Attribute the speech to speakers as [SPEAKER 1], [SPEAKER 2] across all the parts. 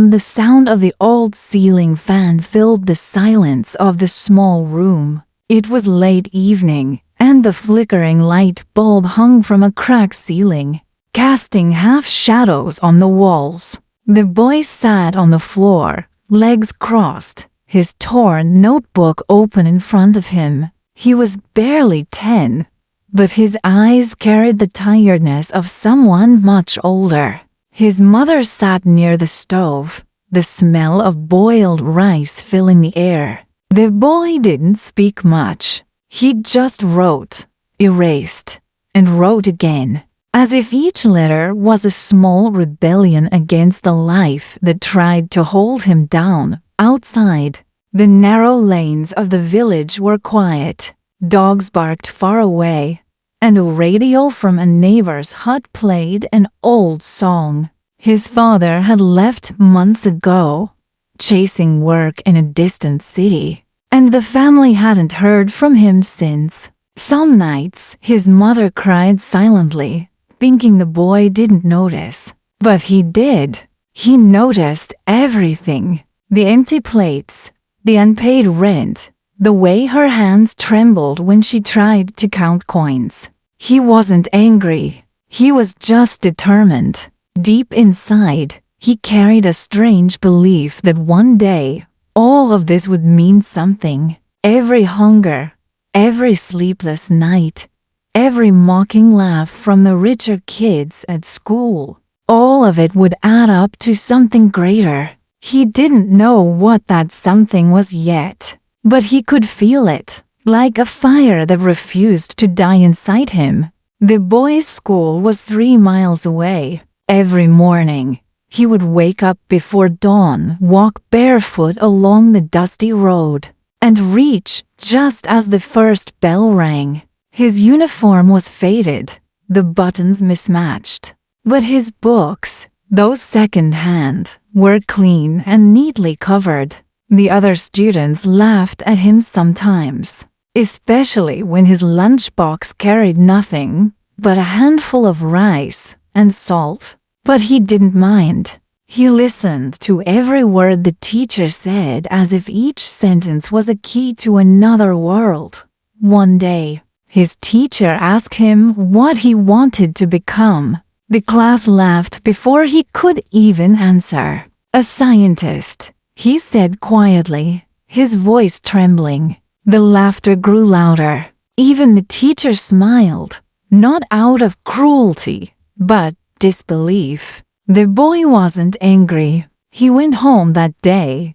[SPEAKER 1] The sound of the old ceiling fan filled the silence of the small room. It was late evening, and the flickering light bulb hung from a cracked ceiling, casting half-shadows on the walls. The boy sat on the floor, legs crossed, his torn notebook open in front of him. He was barely 10, but his eyes carried the tiredness of someone much older. His mother sat near the stove, the smell of boiled rice filling the air. The boy didn't speak much. He just wrote, erased, and wrote again, as if each letter was a small rebellion against the life that tried to hold him down. Outside, the narrow lanes of the village were quiet. Dogs barked far away, and a radio from a neighbor's hut played an old song. His father had left months ago, chasing work in a distant city, and the family hadn't heard from him since. Some nights, his mother cried silently, thinking the boy didn't notice. But he did. He noticed everything. The empty plates, the unpaid rent, the way her hands trembled when she tried to count coins. He wasn't angry. He was just determined. Deep inside, he carried a strange belief that one day, all of this would mean something. Every hunger, every sleepless night, every mocking laugh from the richer kids at school, all of it would add up to something greater. He didn't know what that something was yet, but he could feel it, like a fire that refused to die inside him. The boy's school was 3 miles away. Every morning, he would wake up before dawn, walk barefoot along the dusty road, and reach just as the first bell rang. His uniform was faded, the buttons mismatched, but his books, though second-hand, were clean and neatly covered. The other students laughed at him sometimes, especially when his lunchbox carried nothing but a handful of rice and salt. But he didn't mind. He listened to every word the teacher said as if each sentence was a key to another world. One day, his teacher asked him what he wanted to become. The class laughed before he could even answer. "A scientist," he said quietly, his voice trembling. The laughter grew louder. Even the teacher smiled, not out of cruelty, but disbelief. The boy wasn't angry. He went home that day,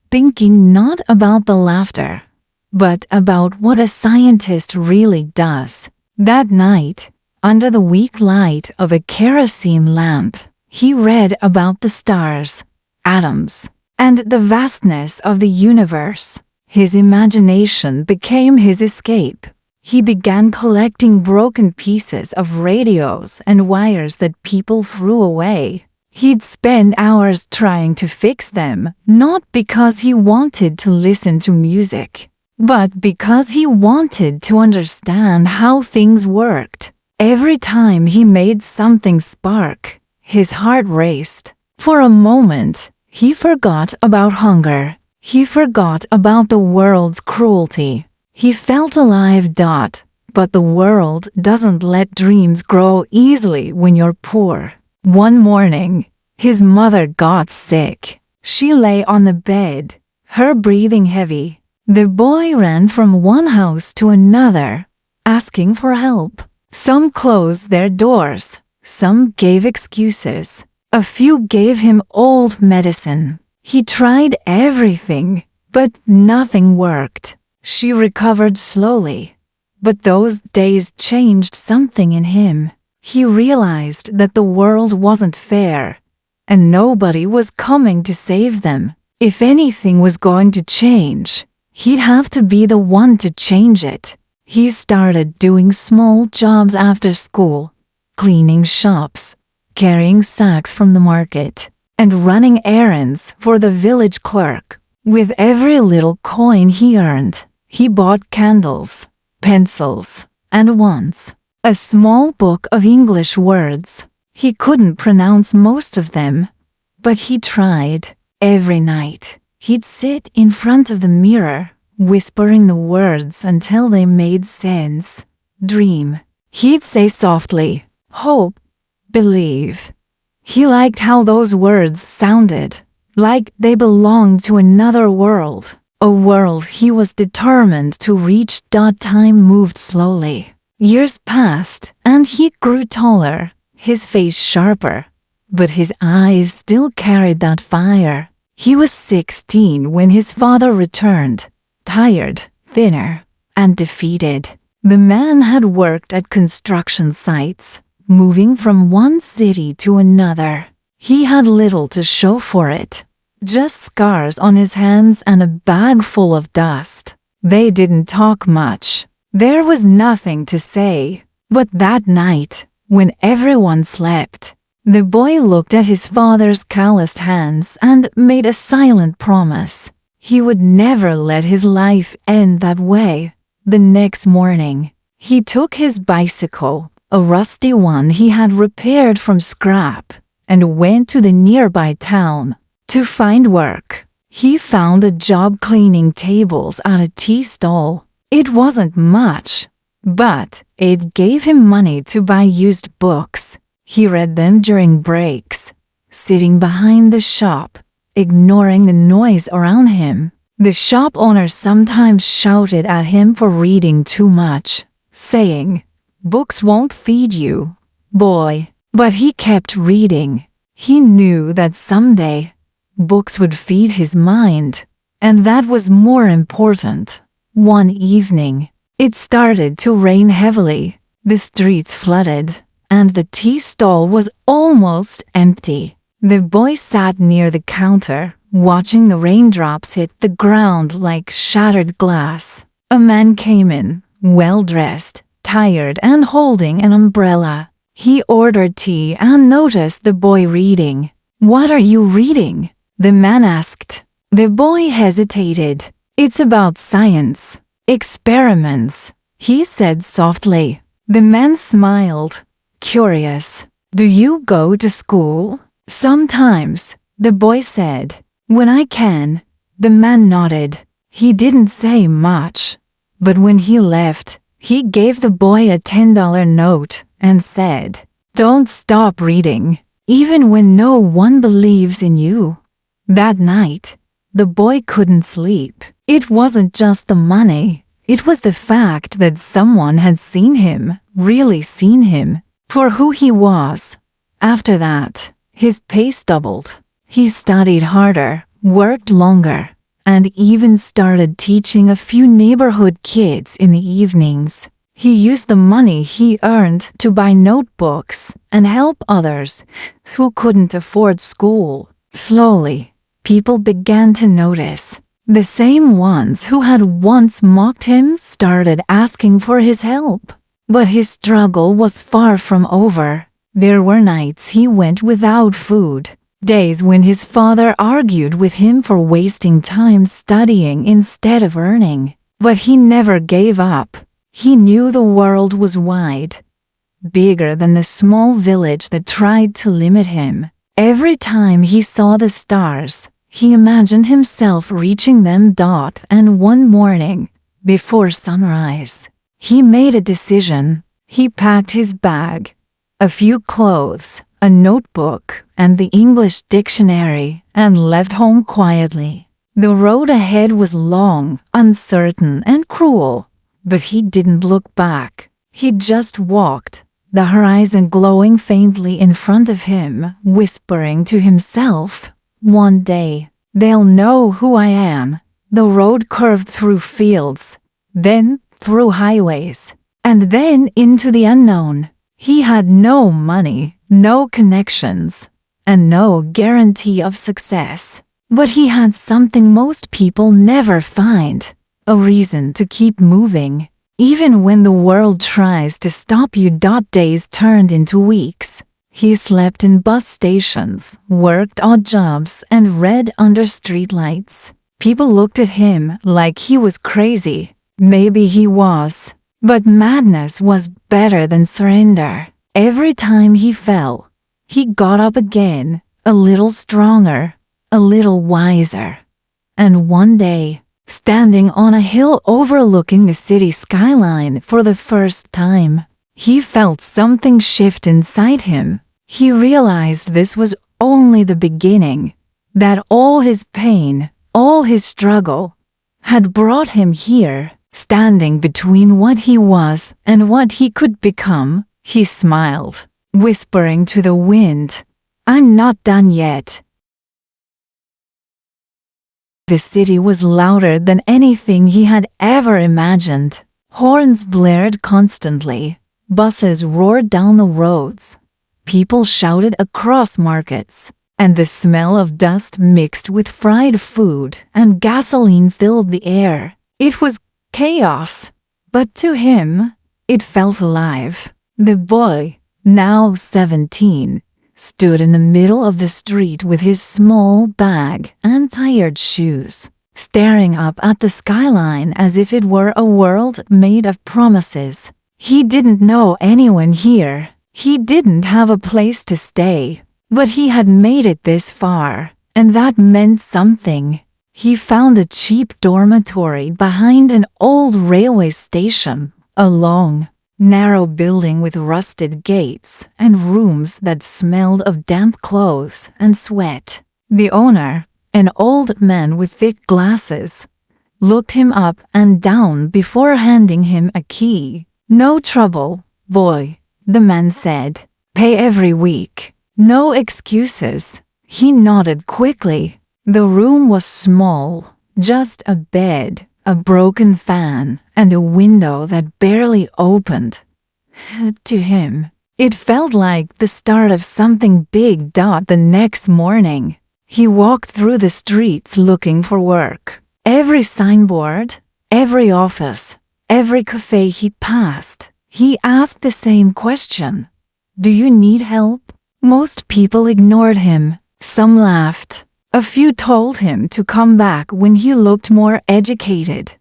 [SPEAKER 1] thinking not about the laughter, but about what a scientist really does. That night, under the weak light of a kerosene lamp, he read about the stars, atoms, and the vastness of the universe. His imagination became his escape. He began collecting broken pieces of radios and wires that people threw away. He'd spend hours trying to fix them, not because he wanted to listen to music, but because he wanted to understand how things worked. Every time he made something spark, his heart raced. For a moment, he forgot about hunger. He forgot about the world's cruelty. He felt alive. But the world doesn't let dreams grow easily when you're poor. One morning, his mother got sick. She lay on the bed, her breathing heavy. The boy ran from one house to another, asking for help. Some closed their doors. Some gave excuses. A few gave him old medicine. He tried everything, but nothing worked. She recovered slowly, but those days changed something in him. He realized that the world wasn't fair, and nobody was coming to save them. If anything was going to change, he'd have to be the one to change it. He started doing small jobs after school, cleaning shops, carrying sacks from the market, and running errands for the village clerk. With every little coin he earned, he bought candles, pencils, and once, a small book of English words. He couldn't pronounce most of them, but he tried. Every night, he'd sit in front of the mirror, whispering the words until they made sense. Dream. He'd say softly, hope, believe. He liked how those words sounded, like they belonged to another world, a world he was determined to reach. Time moved slowly. Years passed, and he grew taller, his face sharper, but his eyes still carried that fire. He was 16 when his father returned, tired, thinner, and defeated. The man had worked at construction sites, moving from one city to another. He had little to show for it, just scars on his hands and a bag full of dust. They didn't talk much. There was nothing to say. But that night, when everyone slept, the boy looked at his father's calloused hands and made a silent promise. He would never let his life end that way. The next morning, he took his bicycle, a rusty one he had repaired from scrap, and went to the nearby town to find work. He found a job cleaning tables at a tea stall. It wasn't much, but it gave him money to buy used books. He read them during breaks, sitting behind the shop, ignoring the noise around him. The shop owner sometimes shouted at him for reading too much, saying, "Books won't feed you, boy." But he kept reading. He knew that someday, books would feed his mind, and that was more important. One evening, it started to rain heavily. The streets flooded, and the tea stall was almost empty. The boy sat near the counter, watching the raindrops hit the ground like shattered glass. A man came in, well-dressed, tired, and holding an umbrella. He ordered tea and noticed the boy reading. "What are you reading?" the man asked. The boy hesitated. "It's about science. Experiments," he said softly. The man smiled, curious. "Do you go to school?" "Sometimes," the boy said. "When I can." The man nodded. He didn't say much, but when he left, he gave the boy a $10 note and said, "Don't stop reading, even when no one believes in you." That night, the boy couldn't sleep. It wasn't just the money. It was the fact that someone had seen him, really seen him, for who he was. After that, his pace doubled. He studied harder, worked longer, and even started teaching a few neighborhood kids in the evenings. He used the money he earned to buy notebooks and help others who couldn't afford school. Slowly, people began to notice. The same ones who had once mocked him started asking for his help. But his struggle was far from over. There were nights he went without food, days when his father argued with him for wasting time studying instead of earning. But he never gave up. He knew the world was wide, bigger than the small village that tried to limit him. Every time he saw the stars, he imagined himself reaching them. And one morning, before sunrise, he made a decision. He packed his bag, a few clothes, a notebook, and the English dictionary, and left home quietly. The road ahead was long, uncertain, and cruel, but he didn't look back. He just walked, the horizon glowing faintly in front of him, whispering to himself, "One day, they'll know who I am." The road curved through fields, then through highways, and then into the unknown. He had no money, no connections, and no guarantee of success. But he had something most people never find: a reason to keep moving. Even when the world tries to stop you. Days turned into weeks. He slept in bus stations, worked odd jobs, and read under streetlights. People looked at him like he was crazy. Maybe he was. But madness was better than surrender. Every time he fell, he got up again, a little stronger, a little wiser. And one day, standing on a hill overlooking the city skyline for the first time, he felt something shift inside him. He realized this was only the beginning, that all his pain, all his struggle, had brought him here, standing between what he was and what he could become. He smiled, whispering to the wind, "I'm not done yet." The city was louder than anything he had ever imagined. Horns blared constantly, buses roared down the roads, people shouted across markets, and the smell of dust mixed with fried food and gasoline filled the air. It was chaos, but to him, it felt alive. The boy, now 17, stood in the middle of the street with his small bag and tired shoes, staring up at the skyline as if it were a world made of promises. He didn't know anyone here. He didn't have a place to stay, but he had made it this far, and that meant something. He found a cheap dormitory behind an old railway station, a long, narrow building with rusted gates and rooms that smelled of damp clothes and sweat. The owner, an old man with thick glasses, looked him up and down before handing him a key. "No trouble, boy," the man said. "Pay every week. No excuses." He nodded quickly. The room was small, just a bed, a broken fan, and a window that barely opened. To him, it felt like the start of something big. The next morning, he walked through the streets looking for work. Every signboard, every office, every cafe he passed, he asked the same question: "Do you need help?" Most people ignored him. Some laughed. A few told him to come back when he looked more educated.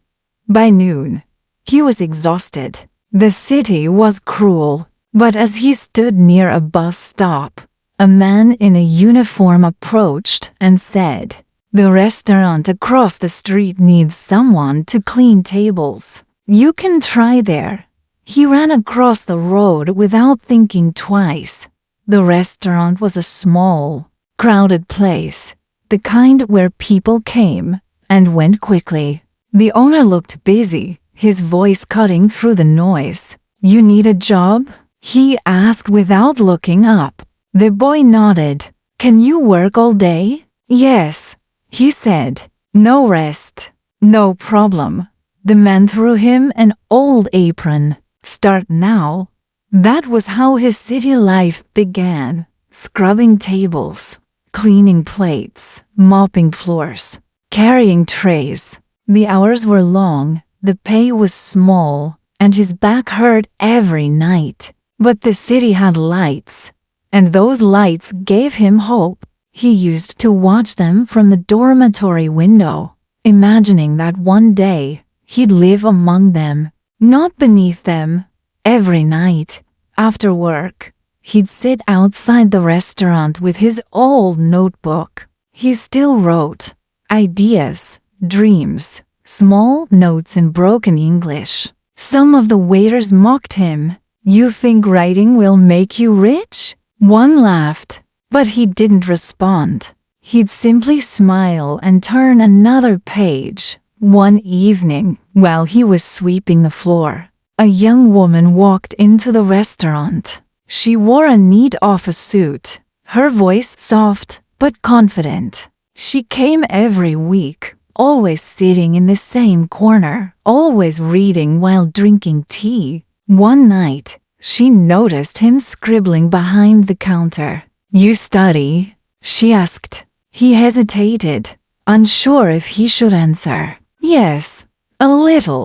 [SPEAKER 1] By noon, he was exhausted. The city was cruel, but as he stood near a bus stop, a man in a uniform approached and said, "The restaurant across the street needs someone to clean tables. You can try there." He ran across the road without thinking twice. The restaurant was a small, crowded place, the kind where people came and went quickly. The owner looked busy, his voice cutting through the noise. "You need a job?" he asked without looking up. The boy nodded. "Can you work all day?" "Yes," he said. "No rest." "No problem." The man threw him an old apron. "Start now." That was how his city life began, scrubbing tables, cleaning plates, mopping floors, carrying trays. The hours were long, the pay was small, and his back hurt every night. But the city had lights, and those lights gave him hope. He used to watch them from the dormitory window, imagining that one day he'd live among them, not beneath them. Every night, after work, he'd sit outside the restaurant with his old notebook. He still wrote ideas, dreams, small notes in broken English. Some of the waiters mocked him. "You think writing will make you rich?" One laughed, but he didn't respond. He'd simply smile and turn another page. One evening, while he was sweeping the floor, a young woman walked into the restaurant. She wore a neat office suit, her voice soft but confident. She came every week, always sitting in the same corner, always reading while drinking tea. One night, she noticed him scribbling behind the counter. "You study?" she asked. He hesitated, unsure if he should answer. "Yes, a little."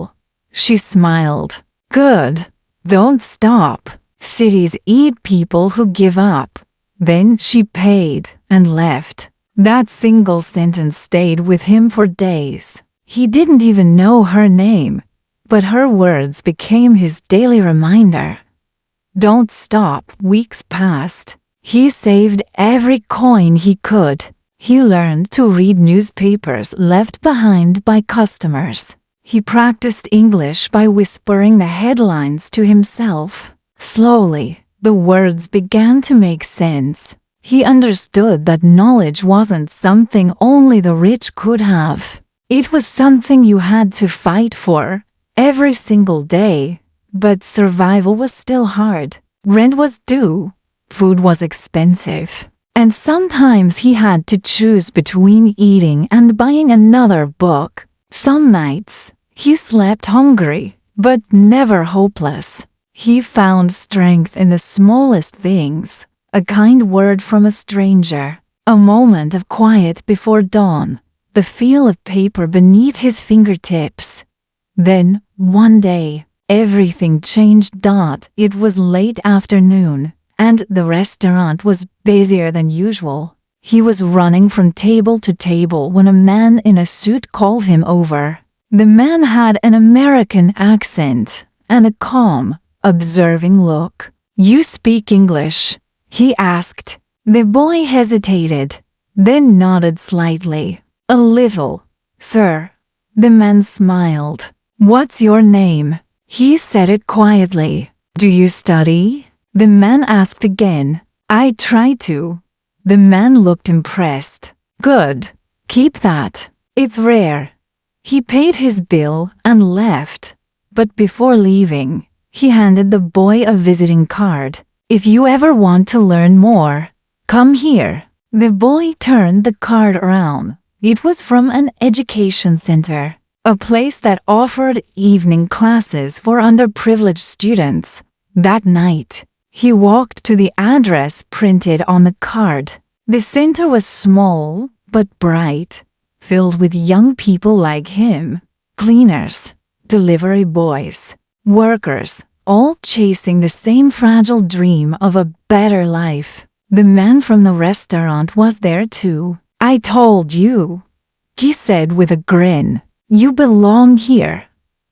[SPEAKER 1] She smiled. "Good. Don't stop. Cities eat people who give up." Then she paid and left. That single sentence stayed with him for days. He didn't even know her name, but her words became his daily reminder. Don't stop. Weeks passed. He saved every coin he could. He learned to read newspapers left behind by customers. He practiced English by whispering the headlines to himself. Slowly, the words began to make sense. He understood that knowledge wasn't something only the rich could have. It was something you had to fight for every single day. But survival was still hard. Rent was due. Food was expensive. And sometimes he had to choose between eating and buying another book. Some nights, he slept hungry, but never hopeless. He found strength in the smallest things. A kind word from a stranger, a moment of quiet before dawn, the feel of paper beneath his fingertips. Then, one day, everything changed. It was late afternoon, and the restaurant was busier than usual. He was running from table to table when a man in a suit called him over. The man had an American accent and a calm, observing look. "You speak English?" he asked. The boy hesitated, then nodded slightly. "A little, sir." The man smiled. "What's your name?" He said it quietly. "Do you study?" The man asked again. "I try to." The man looked impressed. "Good. Keep that. It's rare." He paid his bill and left. But before leaving, he handed the boy a visiting card. "If you ever want to learn more, come here." The boy turned the card around. It was from an education center, a place that offered evening classes for underprivileged students. That night, he walked to the address printed on the card. The center was small but bright, filled with young people like him, cleaners, delivery boys, workers, all chasing the same fragile dream of a better life. The man from the restaurant was there too. "I told you," he said with a grin. "You belong here."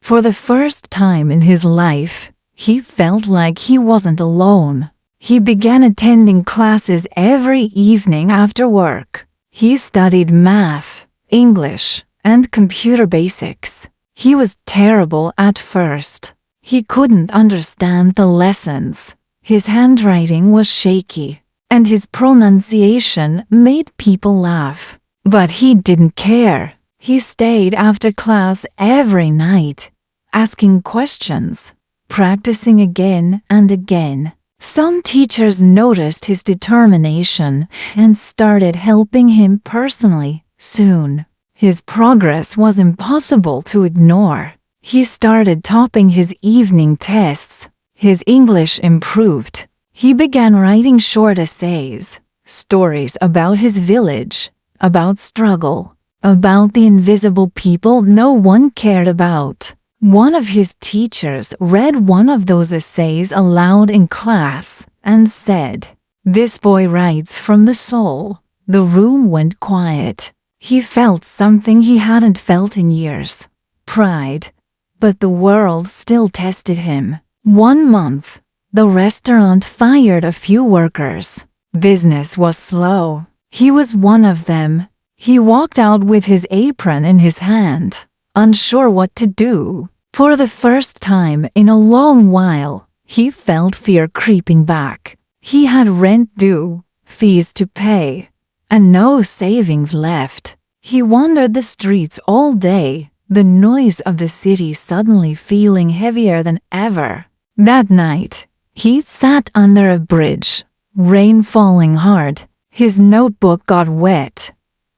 [SPEAKER 1] For the first time in his life, he felt like he wasn't alone. He began attending classes every evening after work. He studied math, English, and computer basics. He was terrible at first. He couldn't understand the lessons. His handwriting was shaky, and his pronunciation made people laugh. But he didn't care. He stayed after class every night, asking questions, practicing again and again. Some teachers noticed his determination and started helping him personally. Soon, his progress was impossible to ignore. He started topping his evening tests. His English improved. He began writing short essays, stories about his village, about struggle, about the invisible people no one cared about. One of his teachers read one of those essays aloud in class and said, "This boy writes from the soul." The room went quiet. He felt something he hadn't felt in years. Pride. But the world still tested him. 1 month, the restaurant fired a few workers. Business was slow. He was one of them. He walked out with his apron in his hand, unsure what to do. For the first time in a long while, he felt fear creeping back. He had rent due, fees to pay, and no savings left. He wandered the streets all day, the noise of the city suddenly feeling heavier than ever. That night, he sat under a bridge, rain falling hard. His notebook got wet,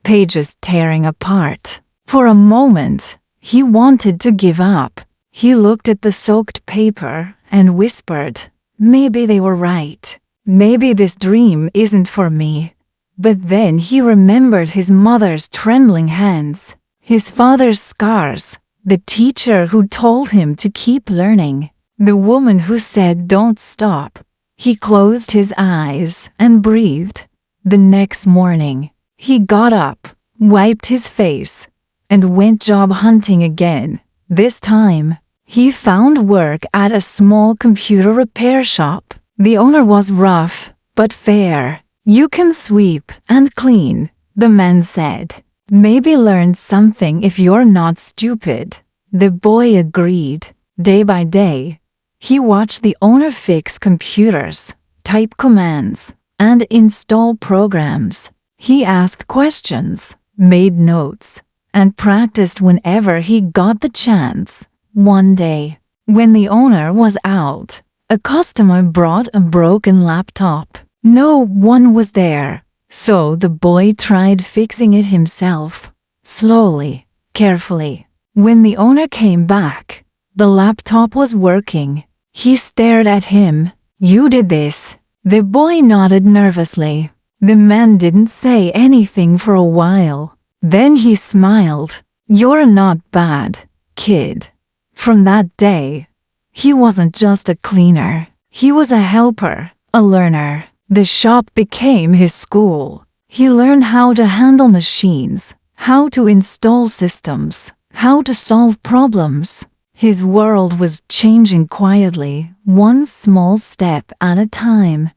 [SPEAKER 1] pages tearing apart. For a moment, he wanted to give up. He looked at the soaked paper and whispered, "Maybe they were right. Maybe this dream isn't for me." But then he remembered his mother's trembling hands, his father's scars, the teacher who told him to keep learning, the woman who said don't stop. He closed his eyes and breathed. The next morning, he got up, wiped his face, and went job hunting again. This time, he found work at a small computer repair shop. The owner was rough, but fair. You can sweep and clean, the man said. Maybe learn something if you're not stupid. The boy agreed. Day by day, he watched the owner fix computers, type commands, and install programs. He asked questions, made notes, and practiced whenever he got the chance. One day, when the owner was out, a customer brought a broken laptop. No one was there, so the boy tried fixing it himself. Slowly, carefully. When the owner came back, the laptop was working. He stared at him. "You did this." The boy nodded nervously. The man didn't say anything for a while. Then he smiled. "You're not bad, kid." From that day, he wasn't just a cleaner. He was a helper, a learner. The shop became his school. He learned how to handle machines, how to install systems, how to solve problems. His world was changing quietly, one small step at a time.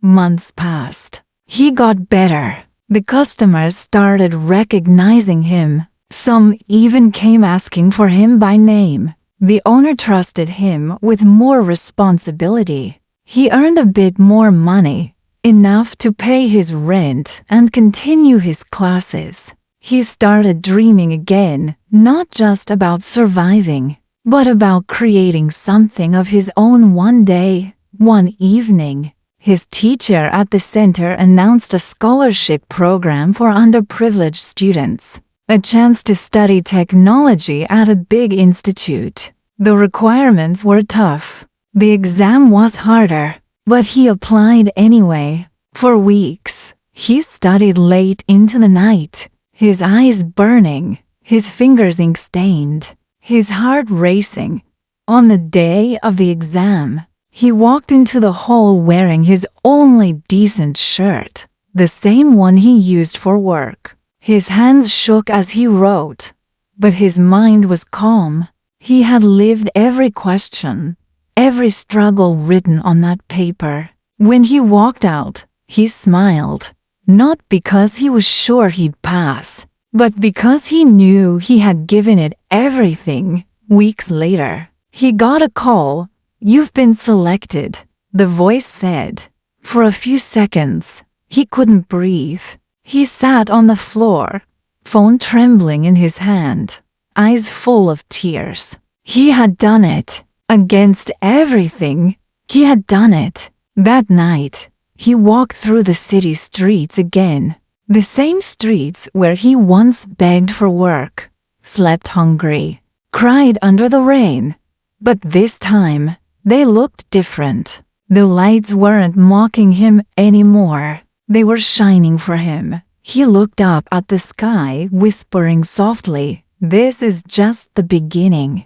[SPEAKER 1] Months passed. He got better. The customers started recognizing him. Some even came asking for him by name. The owner trusted him with more responsibility. He earned a bit more money, enough to pay his rent and continue his classes. He started dreaming again, not just about surviving, but about creating something of his own one day. One evening, his teacher at the center announced a scholarship program for underprivileged students, a chance to study technology at a big institute. The requirements were tough. The exam was harder, but he applied anyway. For weeks, he studied late into the night, his eyes burning, his fingers ink-stained, his heart racing. On the day of the exam, he walked into the hall wearing his only decent shirt, the same one he used for work. His hands shook as he wrote, but his mind was calm. He had lived every question, every struggle written on that paper. When he walked out, he smiled, not because he was sure he'd pass, but because he knew he had given it everything. Weeks later, he got a call. "You've been selected," the voice said. For a few seconds, he couldn't breathe. He sat on the floor, phone trembling in his hand, eyes full of tears. He had done it. Against everything, he had done it. That night, he walked through the city streets again, the same streets where he once begged for work, slept hungry, cried under the rain. But this time, they looked different. The lights weren't mocking him anymore. They were shining for him. He looked up at the sky, whispering softly, "This is just the beginning."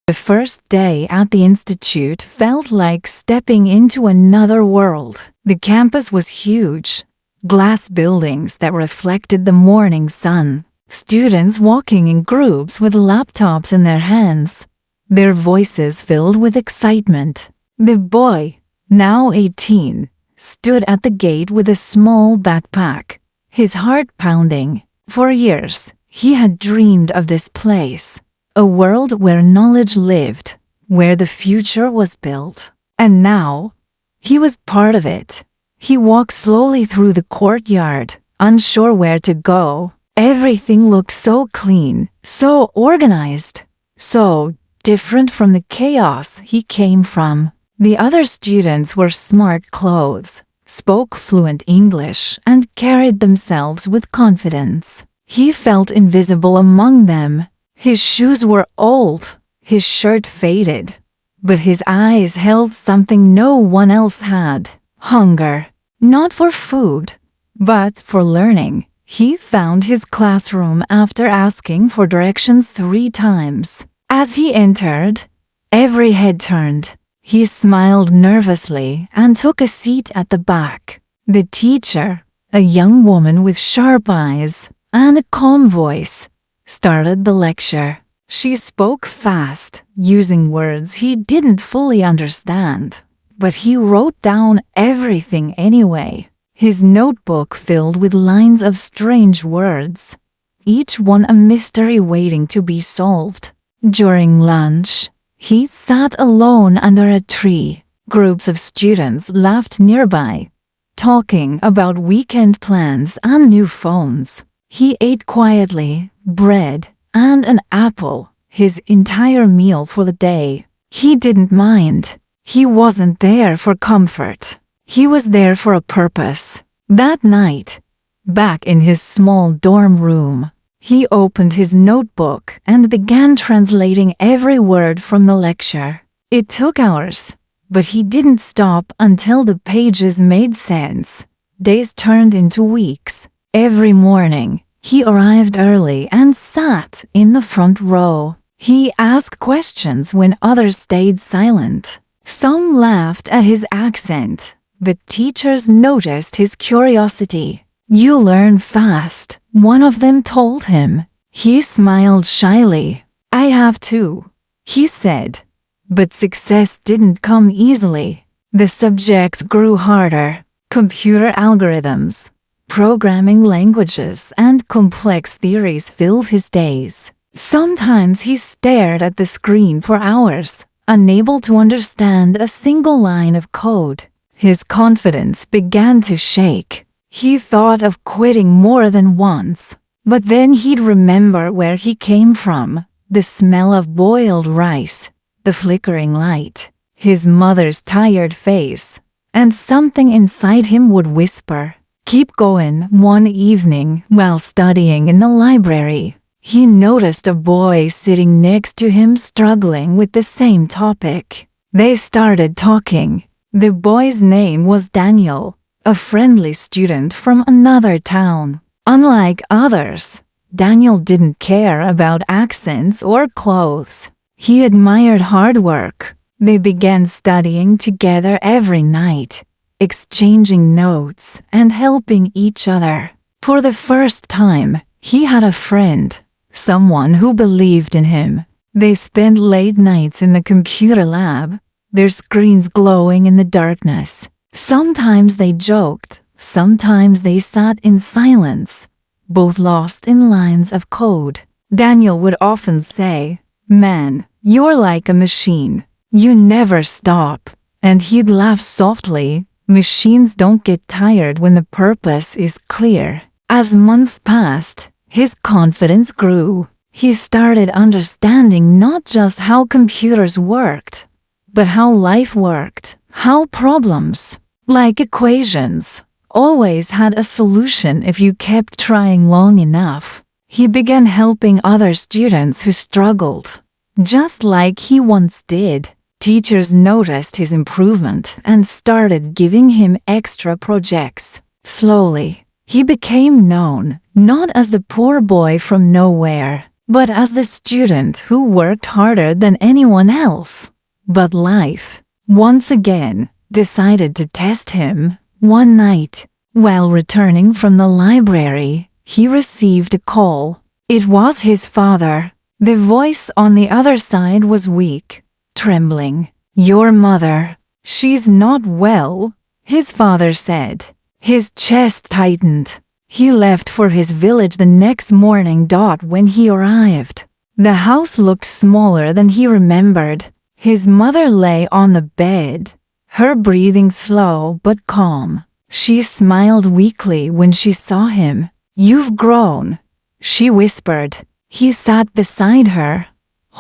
[SPEAKER 1] The first day at the institute felt like stepping into another world. The campus was huge, glass buildings that reflected the morning sun, students walking in groups with laptops in their hands, their voices filled with excitement. The boy, now 18, stood at the gate with a small backpack, his heart pounding. For years, he had dreamed of this place. A world where knowledge lived, where the future was built. And now, he was part of it. He walked slowly through the courtyard, unsure where to go. Everything looked so clean, so organized, so different from the chaos he came from. The other students wore smart clothes, spoke fluent English, and carried themselves with confidence. He felt invisible among them. His shoes were old, his shirt faded, but his eyes held something no one else had: hunger. Not for food, but for learning. He found his classroom after asking for directions 3 times. As he entered, every head turned. He smiled nervously and took a seat at the back. The teacher, a young woman with sharp eyes and a calm voice, started the lecture. She spoke fast, using words he didn't fully understand. But he wrote down everything anyway. His notebook filled with lines of strange words, each one a mystery waiting to be solved. During lunch, he sat alone under a tree. Groups of students laughed nearby, talking about weekend plans and new phones. He ate quietly, bread and an apple, his entire meal for the day. He didn't mind. He wasn't there for comfort. He was there for a purpose. That night, back in his small dorm room, he opened his notebook and began translating every word from the lecture. It took hours, but he didn't stop until the pages made sense. Days turned into weeks. Every morning, he arrived early and sat in the front row. He asked questions when others stayed silent. Some laughed at his accent, but teachers noticed his curiosity. "You learn fast," one of them told him. He smiled shyly. "I have too," he said. But success didn't come easily. The subjects grew harder. Computer algorithms, programming languages, and complex theories filled his days. Sometimes he stared at the screen for hours, unable to understand a single line of code. His confidence began to shake. He thought of quitting more than once, but then he'd remember where he came from: the smell of boiled rice, the flickering light, his mother's tired face, and something inside him would whisper, "Keep going." One evening, while studying in the library, he noticed a boy sitting next to him struggling with the same topic. They started talking. The boy's name was Daniel, a friendly student from another town. Unlike others, Daniel didn't care about accents or clothes. He admired hard work. They began studying together every night, exchanging notes and helping each other. For the first time, he had a friend. Someone who believed in him. They spent late nights in the computer lab, their screens glowing in the darkness. Sometimes they joked, sometimes they sat in silence, both lost in lines of code. Daniel would often say, "Man, you're like a machine. You never stop." And he'd laugh softly. Machines don't get tired when the purpose is clear. As months passed, his confidence grew. He started understanding not just how computers worked, but how life worked, how problems, like equations, always had a solution if you kept trying long enough. He began helping other students who struggled, just like he once did. Teachers noticed his improvement and started giving him extra projects. Slowly, he became known, not as the poor boy from nowhere, but as the student who worked harder than anyone else. But life, once again, decided to test him. One night, while returning from the library, he received a call. It was his father. The voice on the other side was weak, trembling. "Your mother, she's not well," his father said. His chest tightened. He left for his village the next morning. When he arrived, the house looked smaller than he remembered. His mother lay on the bed, her breathing slow but calm. She smiled weakly when she saw him. "You've grown," she whispered. He sat beside her,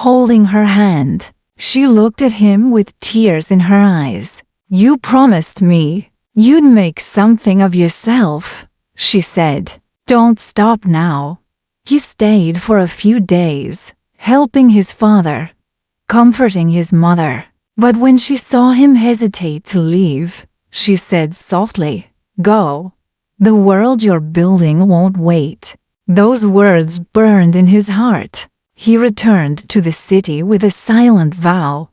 [SPEAKER 1] holding her hand. She looked at him with tears in her eyes. "You promised me you'd make something of yourself," she said. "Don't stop now." He stayed for a few days, helping his father, comforting his mother. But when she saw him hesitate to leave, she said softly, "Go. The world you're building won't wait." Those words burned in his heart. He returned to the city with a silent vow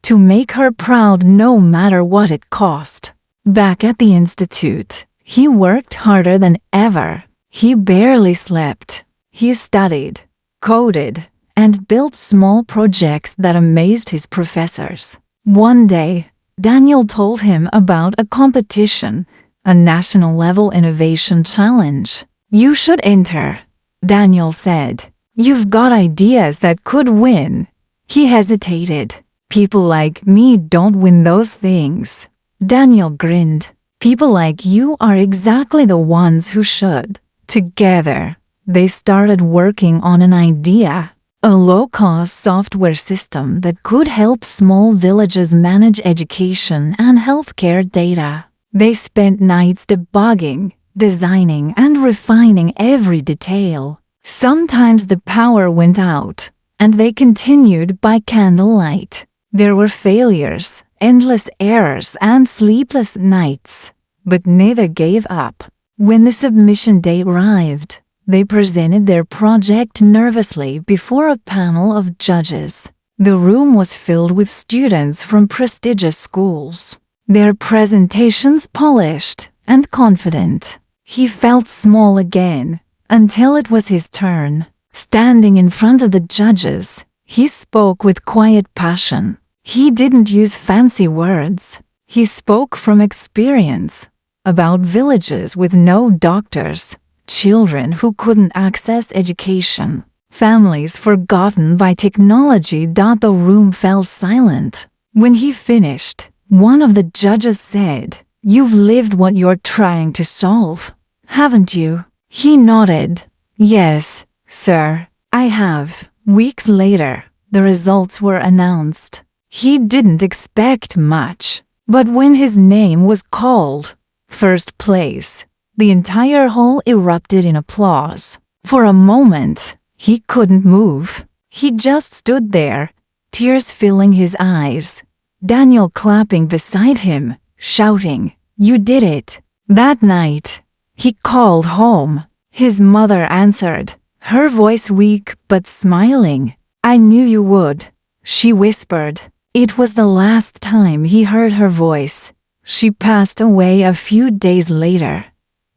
[SPEAKER 1] to make her proud no matter what it cost. Back at the institute, he worked harder than ever. He barely slept. He studied, coded, and built small projects that amazed his professors. One day, Daniel told him about a competition, a national-level innovation challenge. "You should enter," Daniel said. "You've got ideas that could win." He hesitated. "People like me don't win those things." Daniel grinned. "People like you are exactly the ones who should." Together, they started working on an idea, a low-cost software system that could help small villages manage education and healthcare data. They spent nights debugging, designing, and refining every detail. Sometimes the power went out, and they continued by candlelight. There were failures, endless errors, and sleepless nights, but neither gave up. When the submission day arrived, they presented their project nervously before a panel of judges. The room was filled with students from prestigious schools, their presentations polished and confident. He felt small again until it was his turn. Standing in front of the judges, he spoke with quiet passion. He didn't use fancy words. He spoke from experience about villages with no doctors, children who couldn't access education, families forgotten by technology. The room fell silent. When he finished, one of the judges said, "You've lived what you're trying to solve, haven't you?" He nodded. "Yes, sir, I have." Weeks later, the results were announced. He didn't expect much, but when his name was called, first place, the entire hall erupted in applause. For a moment, he couldn't move. He just stood there, tears filling his eyes. Daniel clapping beside him, shouting, "You did it." That night, he called home. His mother answered, her voice weak but smiling. "I knew you would," she whispered. It was the last time he heard her voice. She passed away a few days later.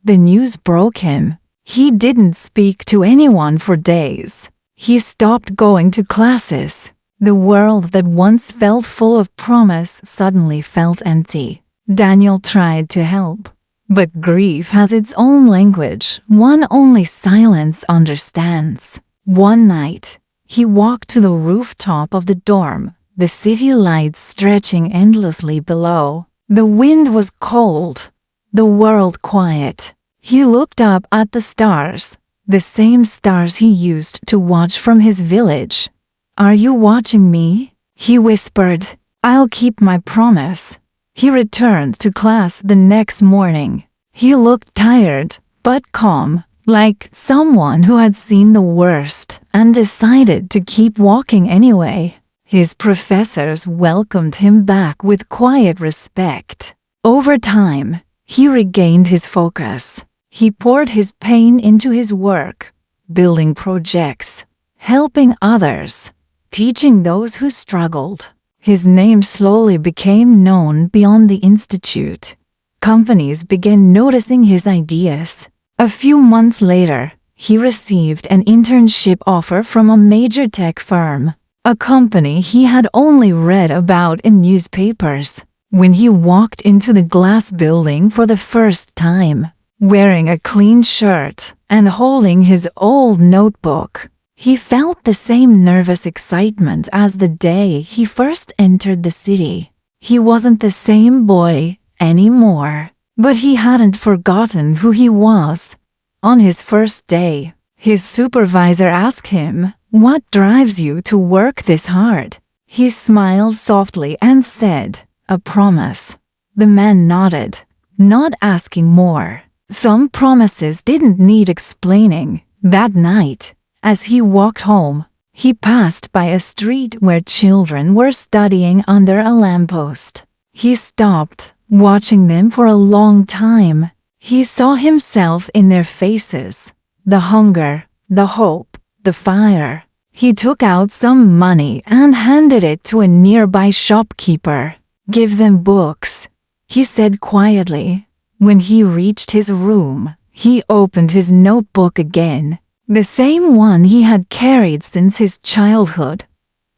[SPEAKER 1] The news broke him. He didn't speak to anyone for days. He stopped going to classes. The world that once felt full of promise suddenly felt empty. Daniel tried to help, but grief has its own language, one only silence understands. One night, he walked to the rooftop of the dorm, the city lights stretching endlessly below. The wind was cold, the world quiet. He looked up at the stars, the same stars he used to watch from his village. "Are you watching me?" he whispered. "I'll keep my promise." He returned to class the next morning. He looked tired, but calm, like someone who had seen the worst and decided to keep walking anyway. His professors welcomed him back with quiet respect. Over time, he regained his focus. He poured his pain into his work, building projects, helping others, teaching those who struggled. His name slowly became known beyond the institute. Companies began noticing his ideas. A few months later, he received an internship offer from a major tech firm, a company he had only read about in newspapers. When he walked into the glass building for the first time, wearing a clean shirt and holding his old notebook, he felt the same nervous excitement as the day he first entered the city. He wasn't the same boy anymore, but he hadn't forgotten who he was. On his first day, his supervisor asked him, "What drives you to work this hard?" He smiled softly and said, "A promise." The man nodded, not asking more. Some promises didn't need explaining. That night, as he walked home, he passed by a street where children were studying under a lamppost. He stopped, watching them for a long time. He saw himself in their faces, the hunger, the hope, the fire. He took out some money and handed it to a nearby shopkeeper. "Give them books," he said quietly. When he reached his room, he opened his notebook again. the same one he had carried since his childhood.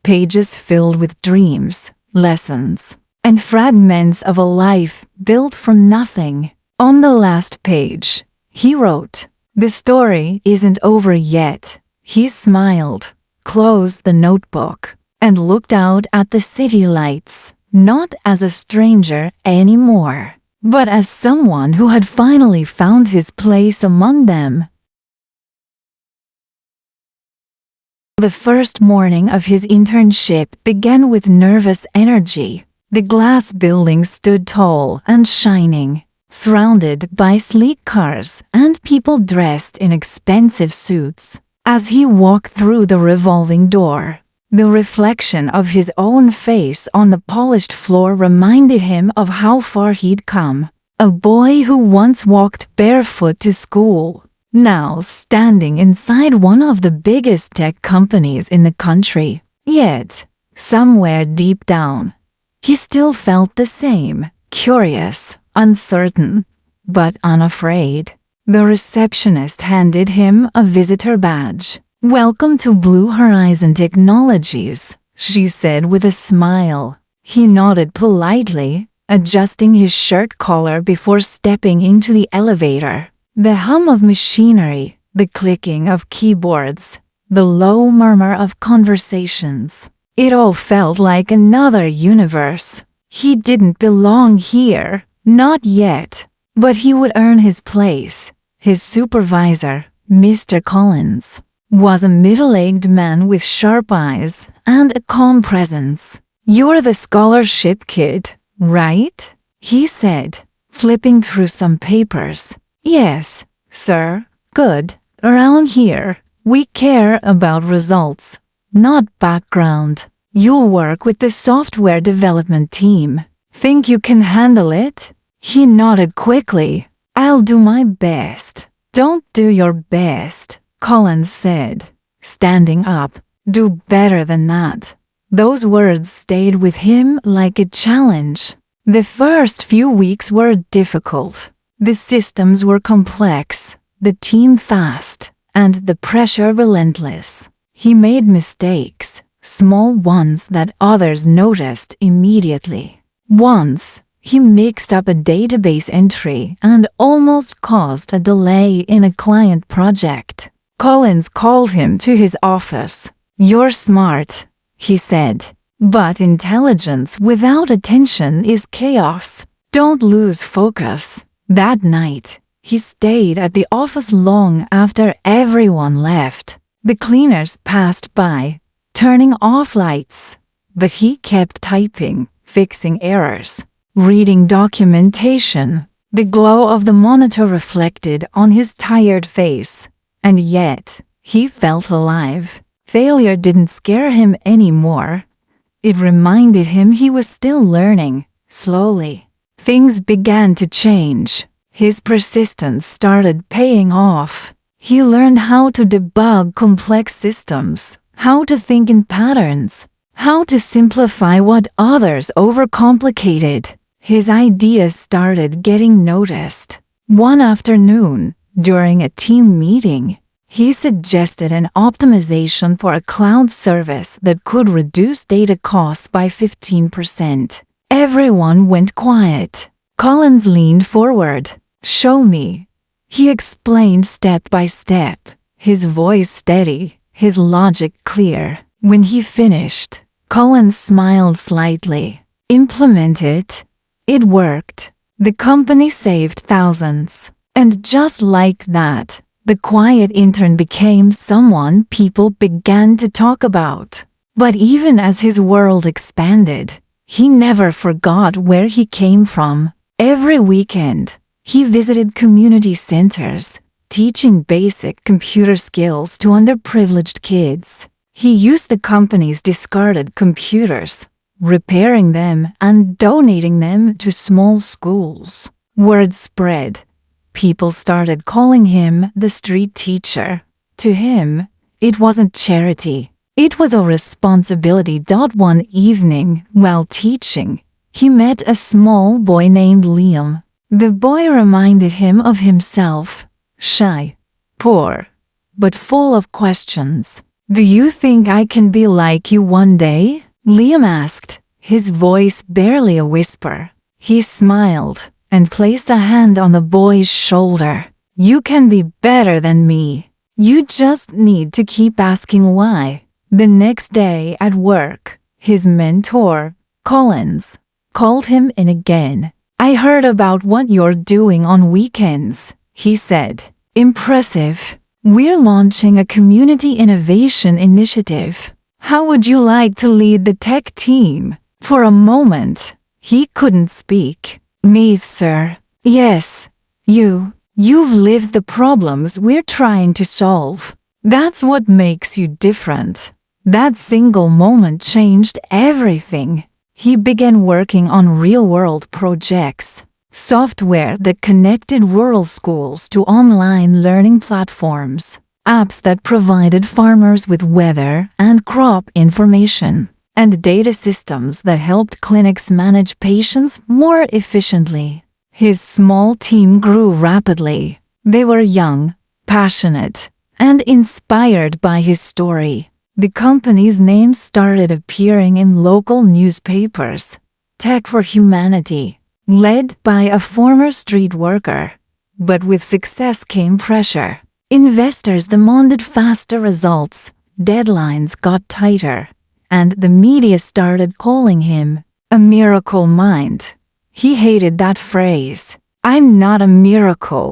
[SPEAKER 1] Pages filled with dreams, lessons, and fragments of a life built from nothing. On the last page, he wrote, "The story isn't over yet." He smiled, closed the notebook, and looked out at the city lights, not as a stranger anymore, but as someone who had finally found his place among them. The first morning of his internship began with nervous energy. The glass building stood tall and shining, surrounded by sleek cars and people dressed in expensive suits. As he walked through the revolving door, the reflection of his own face on the polished floor reminded him of how far he'd come. A boy who once walked barefoot to school, now standing inside one of the biggest tech companies in the country. Yet, somewhere deep down, he still felt the same, curious, uncertain, but unafraid. The receptionist handed him a visitor badge. "Welcome to Blue Horizon Technologies," she said with a smile. He nodded politely, adjusting his shirt collar before stepping into the elevator. The hum of machinery, the clicking of keyboards, the low murmur of conversations. It all felt like another universe. He didn't belong here, not yet, but he would earn his place. His supervisor, Mr. Collins, was a middle-aged man with sharp eyes and a calm presence. "You're the scholarship kid, right?" he said, flipping through some papers. "Yes, sir." "Good. Around here, we care about results, not background. You'll work with the software development team. Think you can handle it?" He nodded quickly. "I'll do my best." "Don't do your best," Collins said, standing up. "Do better than that." Those words stayed with him like a challenge. The first few weeks were difficult. The systems were complex, the team fast, and the pressure relentless. He made mistakes, small ones that others noticed immediately. Once, he mixed up a database entry and almost caused a delay in a client project. Collins called him to his office. "You're smart," he said, "but intelligence without attention is chaos. Don't lose focus." That night, he stayed at the office long after everyone left. The cleaners passed by, turning off lights, but he kept typing, fixing errors, reading documentation. The glow of the monitor reflected on his tired face, and yet, he felt alive. Failure didn't scare him anymore. It reminded him he was still learning, slowly. Things began to change. His persistence started paying off. He learned how to debug complex systems, how to think in patterns, how to simplify what others overcomplicated. His ideas started getting noticed. One afternoon, during a team meeting, he suggested an optimization for a cloud service that could reduce data costs by 15%. Everyone went quiet. Collins leaned forward. "Show me." He explained step by step, his voice steady, his logic clear. When he finished, Collins smiled slightly. "Implement it." It worked. The company saved thousands. And just like that, the quiet intern became someone people began to talk about. But even as his world expanded, he never forgot where he came from. Every weekend, he visited community centers, teaching basic computer skills to underprivileged kids. He used the company's discarded computers, repairing them and donating them to small schools. Word spread. People started calling him the street teacher. To him, it wasn't charity. It was a responsibility. One evening, while teaching, he met a small boy named Liam. The boy reminded him of himself. Shy, poor, but full of questions. "Do you think I can be like you one day?" Liam asked, his voice barely a whisper. He smiled and placed a hand on the boy's shoulder. "You can be better than me. You just need to keep asking why." The next day at work, his mentor, Collins, called him in again. "I heard about what you're doing on weekends," he said. "Impressive. We're launching a community innovation initiative. How would you like to lead the tech team?" For a moment, he couldn't speak. "Me, sir. Yes, you've lived the problems we're trying to solve. That's what makes you different." That single moment changed everything. He began working on real-world projects, software that connected rural schools to online learning platforms, apps that provided farmers with weather and crop information, and data systems that helped clinics manage patients more efficiently. His small team grew rapidly. They were young, passionate, and inspired by his story. The company's name started appearing in local newspapers. Tech for Humanity, led by a former street worker. But with success came pressure. Investors demanded faster results, deadlines got tighter, and the media started calling him a miracle mind. He hated that phrase. "I'm not a miracle,"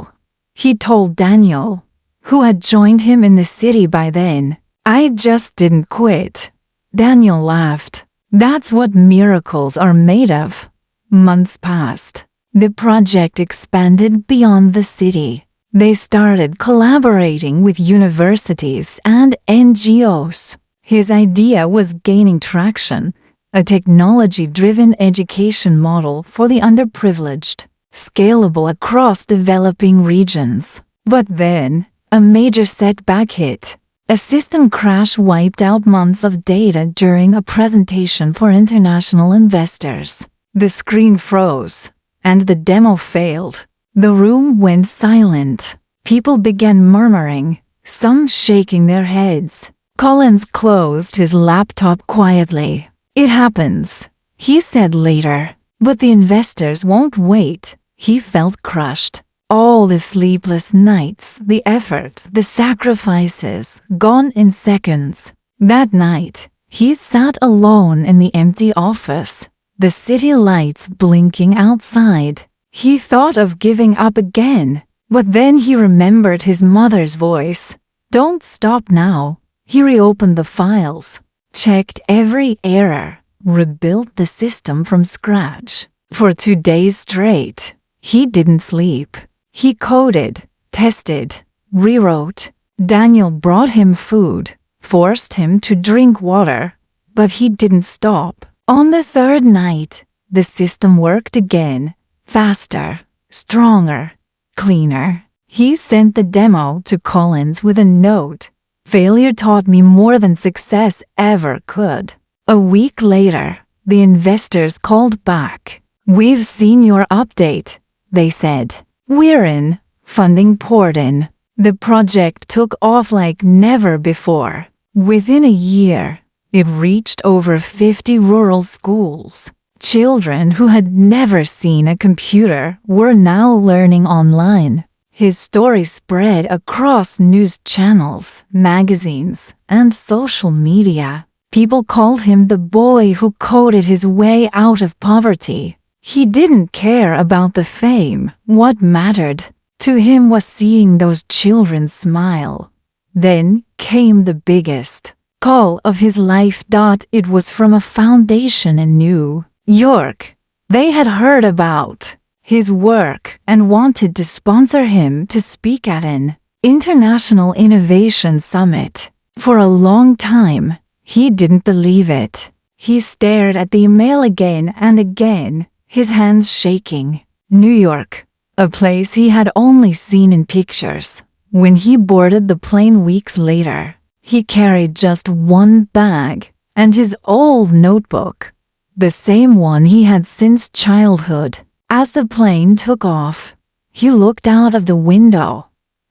[SPEAKER 1] he told Daniel, who had joined him in the city by then. "I just didn't quit." Daniel laughed. "That's what miracles are made of." Months passed. The project expanded beyond the city. They started collaborating with universities and NGOs. His idea was gaining traction, a technology-driven education model for the underprivileged, scalable across developing regions. But then, a major setback hit. A system crash wiped out months of data during a presentation for international investors. The screen froze, and the demo failed. The room went silent. People began murmuring, some shaking their heads. Collins closed his laptop quietly. "It happens," he said later. "But the investors won't wait." He felt crushed. All the sleepless nights, the effort, the sacrifices, gone in seconds. That night, he sat alone in the empty office, the city lights blinking outside. He thought of giving up again, but then he remembered his mother's voice. "Don't stop now." He reopened the files, checked every error, rebuilt the system from scratch. For 2 days straight, he didn't sleep. He coded, tested, rewrote. Daniel brought him food, forced him to drink water, but he didn't stop. On the third night, the system worked again, faster, stronger, cleaner. He sent the demo to Collins with a note. "Failure taught me more than success ever could." A week later, the investors called back. "We've seen your update," they said. "We're in." Funding poured in. The project took off like never before. Within a year, it reached over 50 rural schools. Children who had never seen a computer were now learning online. His story spread across news channels, magazines, and social media. People called him the boy who coded his way out of poverty. He didn't care about the fame. What mattered to him was seeing those children smile. Then came the biggest call of his life. It was from a foundation in New York. They had heard about his work and wanted to sponsor him to speak at an International Innovation Summit. For a long time, he didn't believe it. He stared at the email again and again, his hands shaking. New York, a place he had only seen in pictures. When he boarded the plane weeks later, he carried just one bag and his old notebook, the same one he had since childhood. As the plane took off, he looked out of the window.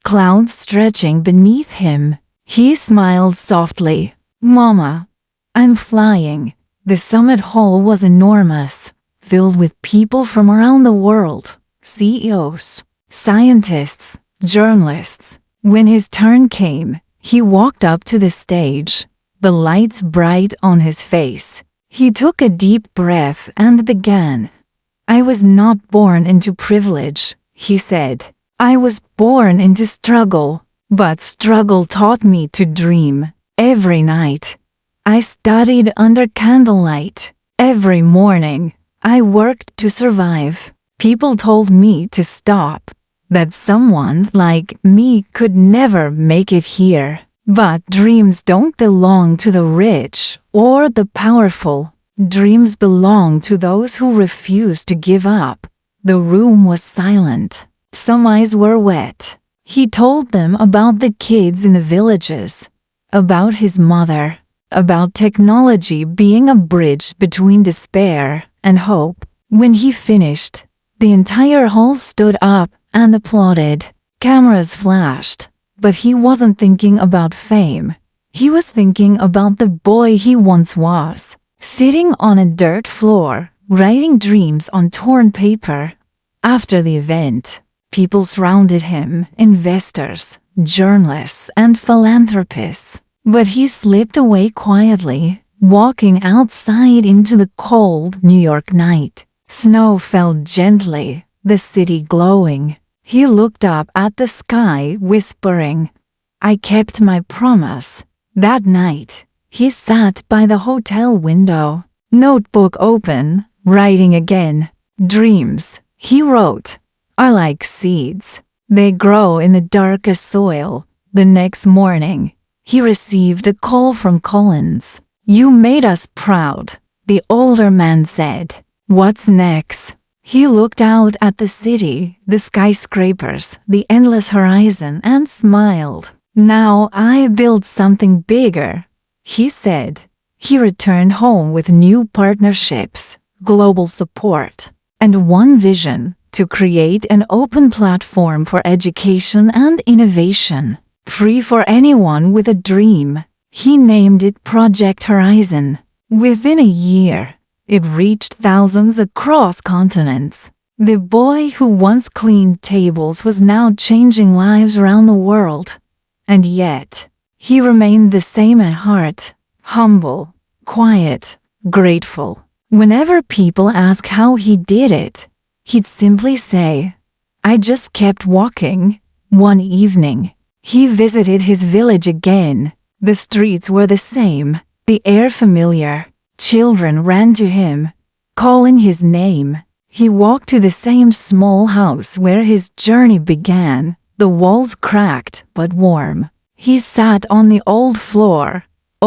[SPEAKER 1] clouds stretching beneath him. He smiled softly. "Mama, I'm flying." The summit hall was enormous, filled with people from around the world, CEOs, scientists, journalists. When his turn came, he walked up to the stage, the lights bright on his face. He took a deep breath and began. "I was not born into privilege," he said. "I was born into struggle, but struggle taught me to dream. Every night, I studied under candlelight. Every morning, I worked to survive. People told me to stop, that someone like me could never make it here. But dreams don't belong to the rich or the powerful. Dreams belong to those who refuse to give up." The room was silent. Some eyes were wet. He told them about the kids in the villages, about his mother, about technology being a bridge between despair and hope. When he finished, the entire hall stood up and applauded. Cameras flashed, but he wasn't thinking about fame. He was thinking about the boy he once was, sitting on a dirt floor, writing dreams on torn paper. After the event, people surrounded him, investors, journalists, and philanthropists. But he slipped away quietly, walking outside into the cold New York night. Snow fell gently, the city glowing. He looked up at the sky, whispering, "I kept my promise." That night, he sat by the hotel window, notebook open, writing again. "Dreams," he wrote, "are like seeds. They grow in the darkest soil." The next morning, he received a call from Collins. "You made us proud," the older man said. "What's next?" He looked out at the city, the skyscrapers, the endless horizon, and smiled. "Now I build something bigger," he said. He returned home with new partnerships, global support, and one vision: to create an open platform for education and innovation, free for anyone with a dream. He named it Project Horizon. Within a year, it reached thousands across continents. The boy who once cleaned tables was now changing lives around the world. And yet, he remained the same at heart: humble, quiet, grateful. Whenever people ask how he did it, he'd simply say, "I just kept walking." One evening, he visited his village again. The streets were the same, the air familiar. Children ran to him, calling his name. He walked to the same small house where his journey began, the walls cracked but warm. He sat on the old floor,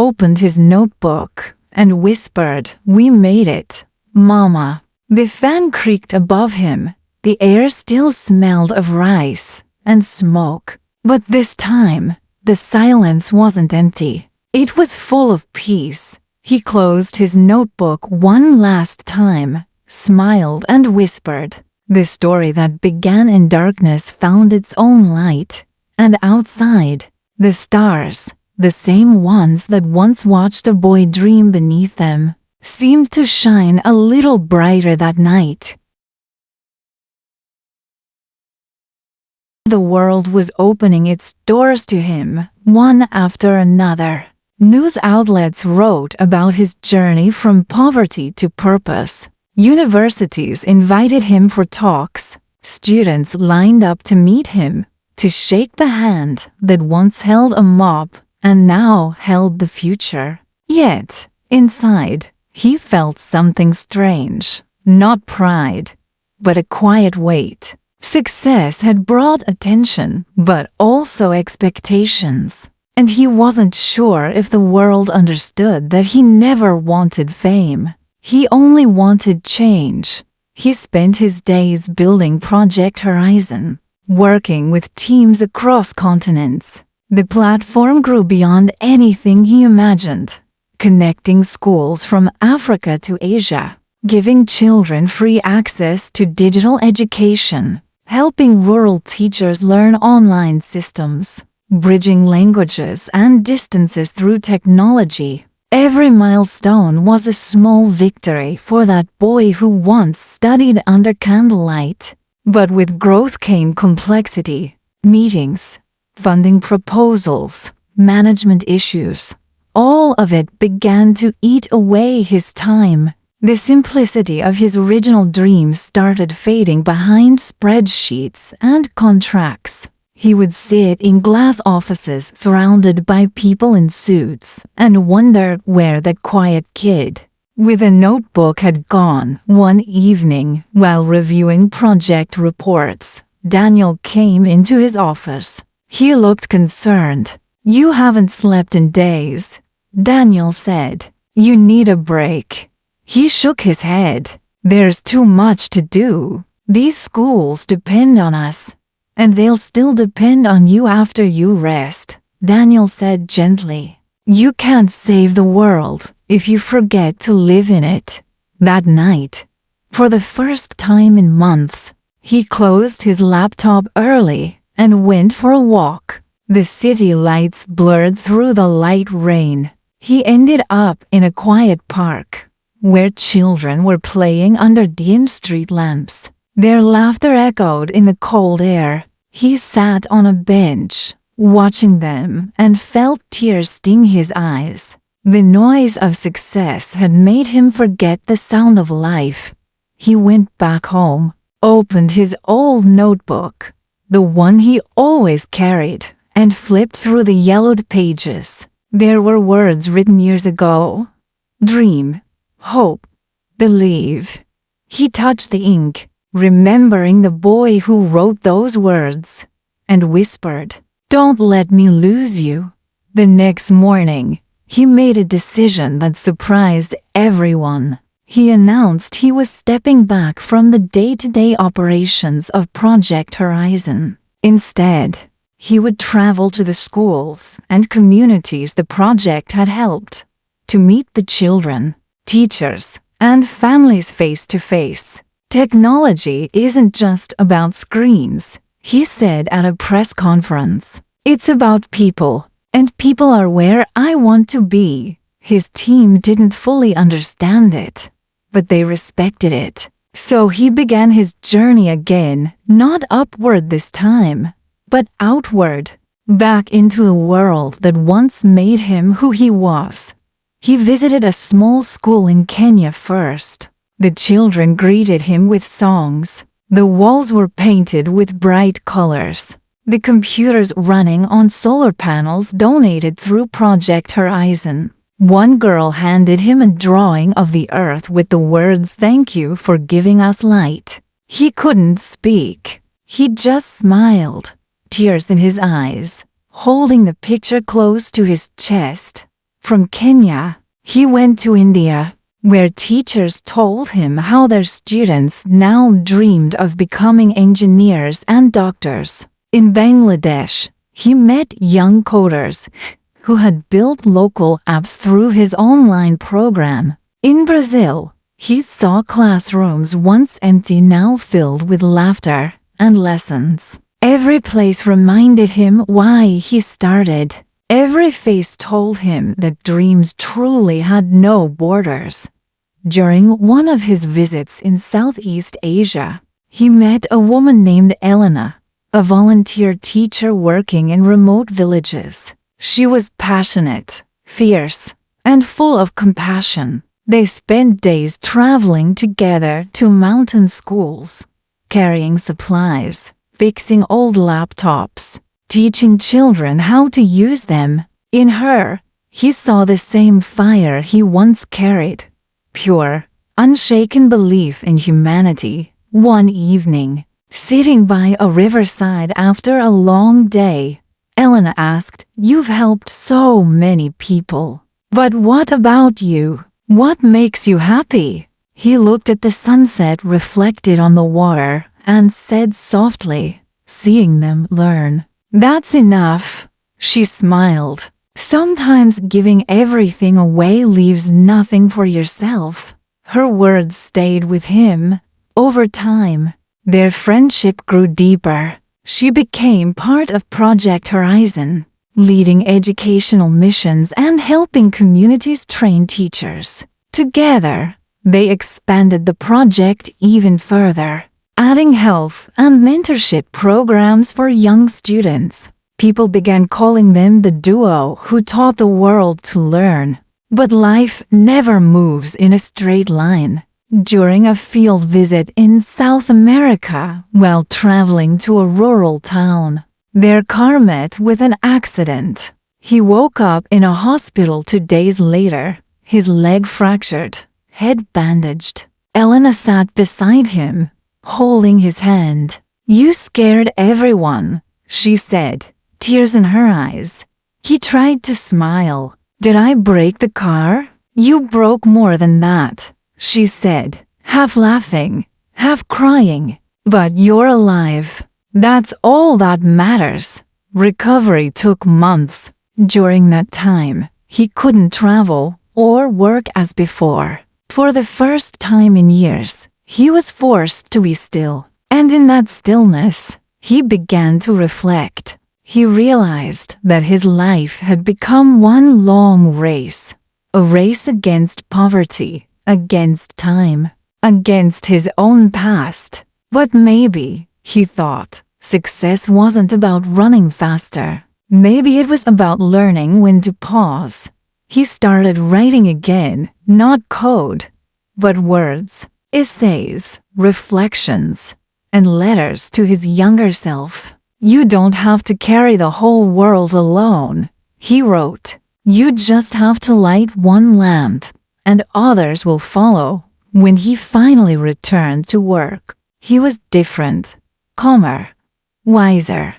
[SPEAKER 1] opened his notebook, and whispered, "We made it, Mama." The fan creaked above him. The air still smelled of rice and smoke. But this time, the silence wasn't empty. It was full of peace. He closed his notebook one last time, smiled, and whispered. The story that began in darkness found its own light. And outside, the stars, the same ones that once watched a boy dream beneath them, seemed to shine a little brighter that night. The world was opening its doors to him, one after another. News outlets wrote about his journey from poverty to purpose. Universities invited him for talks. Students lined up to meet him, to shake the hand that once held a mop and now held the future. Yet, inside, he felt something strange. Not pride, but a quiet weight. Success had brought attention, but also expectations. And he wasn't sure if the world understood that he never wanted fame. He only wanted change. He spent his days building Project Horizon, working with teams across continents. The platform grew beyond anything he imagined, connecting schools from Africa to Asia, giving children free access to digital education, helping rural teachers learn online systems, bridging languages and distances through technology. Every milestone was a small victory for that boy who once studied under candlelight. But with growth came complexity, meetings, funding proposals, management issues. All of it began to eat away his time. The simplicity of his original dreams started fading behind spreadsheets and contracts. He would sit in glass offices surrounded by people in suits and wonder where the quiet kid with a notebook had gone. One evening, while reviewing project reports, Daniel came into his office. He looked concerned. "You haven't slept in days," Daniel said. "You need a break." He shook his head. "There's too much to do. These schools depend on us. And they'll still depend on you after you rest," Daniel said gently. "You can't save the world if you forget to live in it." That night, for the first time in months, he closed his laptop early and went for a walk. The city lights blurred through the light rain. He ended up in a quiet park, where children were playing under dim street lamps. Their laughter echoed in the cold air. He sat on a bench, watching them, and felt tears sting his eyes. The noise of success had made him forget the sound of life. He went back home, opened his old notebook, the one he always carried, and flipped through the yellowed pages. There were words written years ago. Dream, hope, believe. He touched the ink, remembering the boy who wrote those words, and whispered, "Don't let me lose you." The next morning, he made a decision that surprised everyone. He announced he was stepping back from the day-to-day operations of Project Horizon. Instead, he would travel to the schools and communities the project had helped, to meet the children, teachers, and families face to face. "Technology isn't just about screens," he said at a press conference. "It's about people, and people are where I want to be." His team didn't fully understand it, but they respected it. So he began his journey again, not upward this time, but outward, back into the world that once made him who he was. He visited a small school in Kenya first. The children greeted him with songs. The walls were painted with bright colors. The computers running on solar panels donated through Project Horizon. One girl handed him a drawing of the earth with the words, "Thank you for giving us light." He couldn't speak. He just smiled, tears in his eyes, holding the picture close to his chest. From Kenya, he went to India, where teachers told him how their students now dreamed of becoming engineers and doctors. In Bangladesh, he met young coders who had built local apps through his online program. In Brazil, he saw classrooms once empty now filled with laughter and lessons. Every place reminded him why he started. Every face told him that dreams truly had no borders. During one of his visits in Southeast Asia, he met a woman named Elena, a volunteer teacher working in remote villages. She was passionate, fierce, and full of compassion. They spent days traveling together to mountain schools, carrying supplies, fixing old laptops, teaching children how to use them. In her, he saw the same fire he once carried, pure, unshaken belief in humanity. One evening, sitting by a riverside after a long day, Elena asked, "You've helped so many people. But what about you? What makes you happy?" He looked at the sunset reflected on the water and said softly, "Seeing them learn. That's enough." She smiled. "Sometimes giving everything away leaves nothing for yourself." Her words stayed with him. Over time, Their friendship grew deeper. She became part of Project Horizon, leading educational missions and helping communities train teachers. Together, they expanded the project even further, adding health and mentorship programs for young students. People began calling them the duo who taught the world to learn. But life never moves in a straight line. During a field visit in South America, while traveling to a rural town, their car met with an accident. He woke up in a hospital 2 days later, his leg fractured, head bandaged. Elena sat beside him, holding his hand. "You scared everyone," she said, tears in her eyes. He tried to smile. "Did I break the car?" "You broke more than that," she said, half laughing, half crying. "But you're alive. That's all that matters." Recovery took months. During that time, he couldn't travel or work as before. For the first time in years, he was forced to be still. And in that stillness, he began to reflect. He realized that his life had become one long race. A race against poverty, against time, against his own past. But maybe, he thought, success wasn't about running faster. Maybe it was about learning when to pause. He started writing again, not code, but words, essays, reflections, and letters to his younger self. "You don't have to carry the whole world alone," he wrote. "You just have to light one lamp, and others will follow." When he finally returned to work, he was different, calmer, wiser.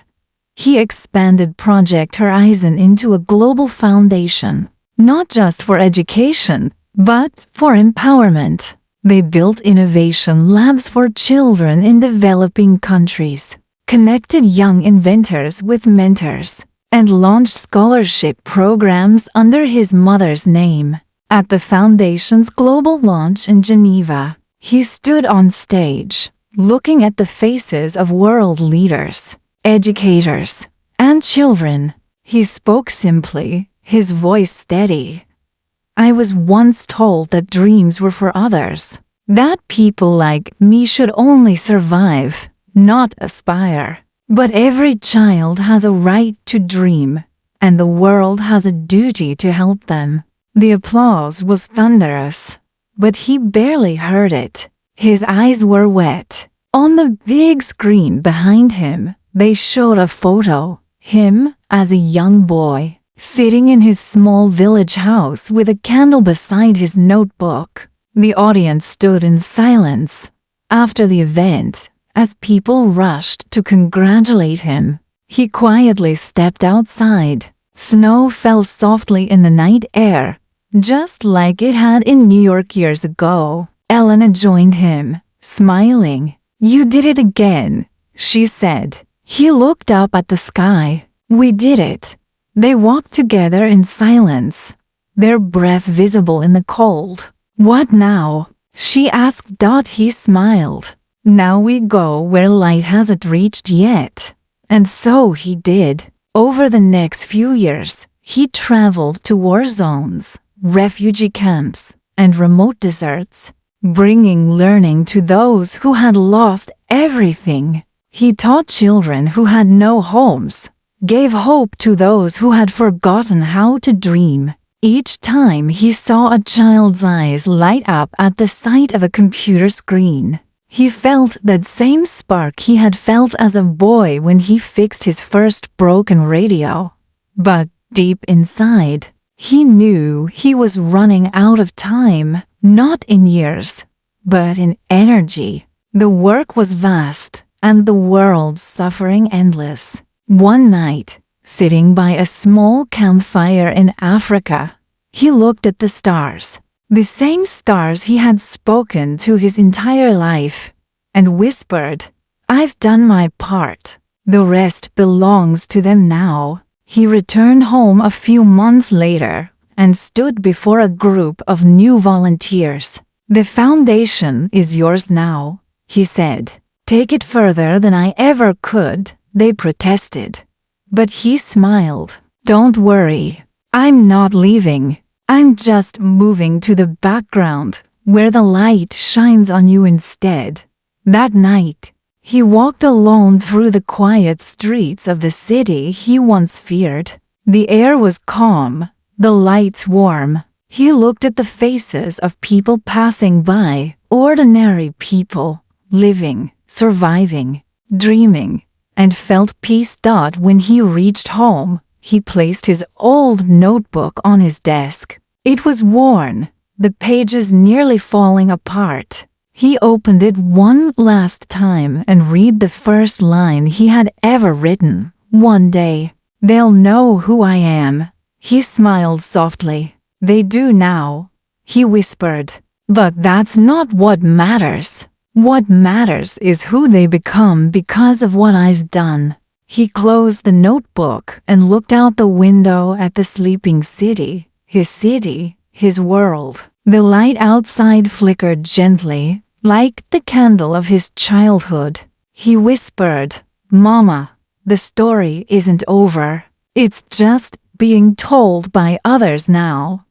[SPEAKER 1] He expanded Project Horizon into a global foundation, not just for education, but for empowerment. They built innovation labs for children in developing countries, connected young inventors with mentors, and launched scholarship programs under his mother's name. At the Foundation's global launch in Geneva, he stood on stage, looking at the faces of world leaders, educators, and children. He spoke simply, his voice steady. "I was once told that dreams were for others, that people like me should only survive, not aspire. But every child has a right to dream, and the world has a duty to help them." The applause was thunderous, but he barely heard it. His eyes were wet. On the big screen behind him, they showed a photo, him as a young boy, sitting in his small village house with a candle beside his notebook. The audience stood in silence. After the event, as people rushed to congratulate him, he quietly stepped outside. Snow fell softly in the night air, just like it had in New York years ago. Elena joined him, smiling. "You did it again," she said. He looked up at the sky. "We did it." They walked together in silence, their breath visible in the cold. "What now?" she asked. He smiled. "Now we go where light hasn't reached yet." And so he did. Over the next few years, he traveled to war zones, refugee camps, and remote deserts, bringing learning to those who had lost everything. He taught children who had no homes, gave hope to those who had forgotten how to dream. Each time he saw a child's eyes light up at the sight of a computer screen, he felt that same spark he had felt as a boy when he fixed his first broken radio. But deep inside, he knew he was running out of time, not in years, but in energy. The work was vast, and the world's suffering endless. One night, sitting by a small campfire in Africa, he looked at the stars, the same stars he had spoken to his entire life, and whispered, "I've done my part. The rest belongs to them now." He returned home a few months later and stood before a group of new volunteers. "The foundation is yours now," he said. take it further than I ever could," they protested. But he smiled. "Don't worry. I'm not leaving. I'm just moving to the background, where the light shines on you instead." That night, he walked alone through the quiet streets of the city he once feared. The air was calm, the lights warm. He looked at the faces of people passing by, ordinary people, living, surviving, dreaming, and felt peace. When he reached home, he placed his old notebook on his desk. It was worn, the pages nearly falling apart. He opened it one last time and read the first line he had ever written. "One day, they'll know who I am." He smiled softly. "They do now," he whispered. "But that's not what matters. What matters is who they become because of what I've done." He closed the notebook and looked out the window at the sleeping city, his world. The light outside flickered gently, like the candle of his childhood. He whispered, "Mama, the story isn't over. It's just being told by others now."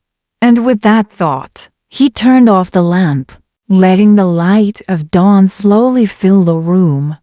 [SPEAKER 1] And with that thought, he turned off the lamp, letting the light of dawn slowly fill the room.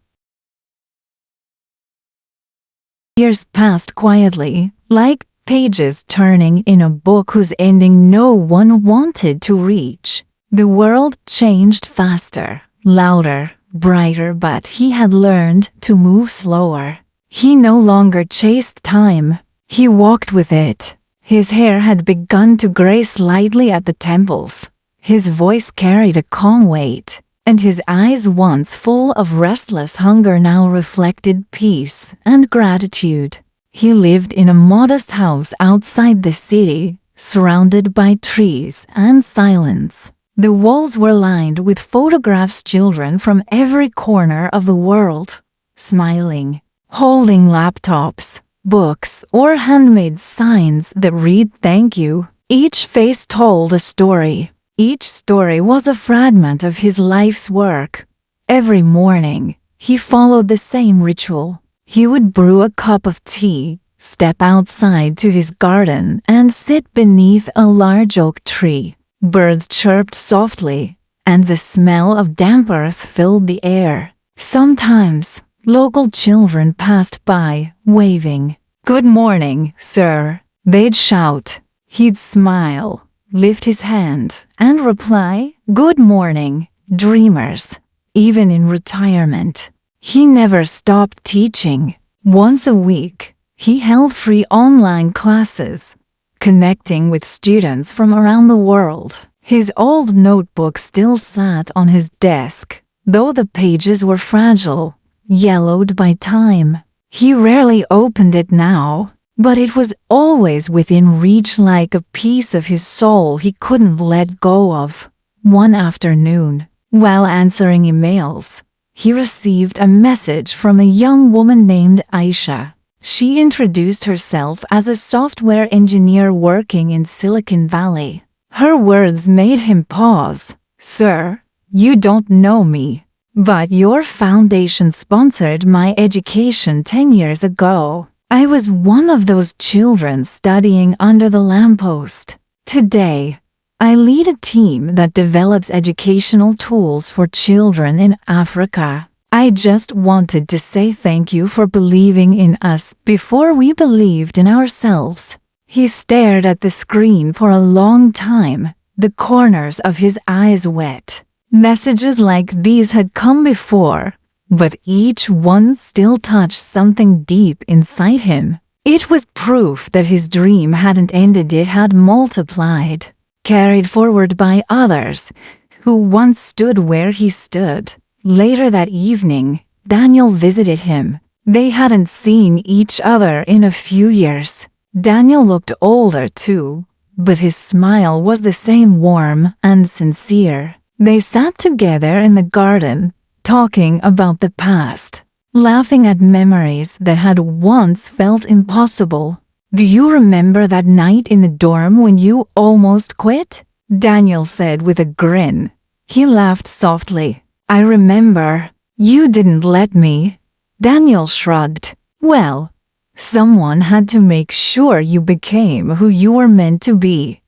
[SPEAKER 1] Years passed quietly, like pages turning in a book whose ending no one wanted to reach. The world changed faster, louder, brighter, but he had learned to move slower. He no longer chased time, he walked with it. His hair had begun to gray slightly at the temples. His voice carried a calm weight, and his eyes, once full of restless hunger, now reflected peace and gratitude. He lived in a modest house outside the city, surrounded by trees and silence. The walls were lined with photographs, children from every corner of the world, smiling, holding laptops, books, or handmade signs that read "Thank you." Each face told a story. Each story was a fragment of his life's work. Every morning, he followed the same ritual. He would brew a cup of tea, step outside to his garden, and sit beneath a large oak tree. Birds chirped softly, and the smell of damp earth filled the air. Sometimes, local children passed by, waving. "Good morning, sir," they'd shout. He'd smile, lift his hand, and reply, "Good morning, dreamers." Even in retirement, he never stopped teaching. Once a week, he held free online classes, connecting with students from around the world. His old notebook still sat on his desk, though the pages were fragile, yellowed by time. He rarely opened it now, but it was always within reach, like a piece of his soul he couldn't let go of. One afternoon, while answering emails, he received a message from a young woman named Aisha. She introduced herself as a software engineer working in Silicon Valley. Her words made him pause. "Sir, you don't know me, but your foundation sponsored my education 10 years ago. I was one of those children studying under the lamppost. Today, I lead a team that develops educational tools for children in Africa. I just wanted to say thank you for believing in us before we believed in ourselves." He stared at the screen for a long time, the corners of his eyes wet. Messages like these had come before, but each one still touched something deep inside him. It was proof that his dream hadn't ended, it had multiplied, carried forward by others who once stood where he stood. Later that evening, Daniel visited him. They hadn't seen each other in a few years. Daniel looked older too, but his smile was the same, warm and sincere. They sat together in the garden, talking about the past, laughing at memories that had once felt impossible. "Do you remember that night in the dorm when you almost quit?" Daniel said with a grin. He laughed softly. "I remember. You didn't let me. Daniel shrugged. Well, someone had to make sure you became who you were meant to be.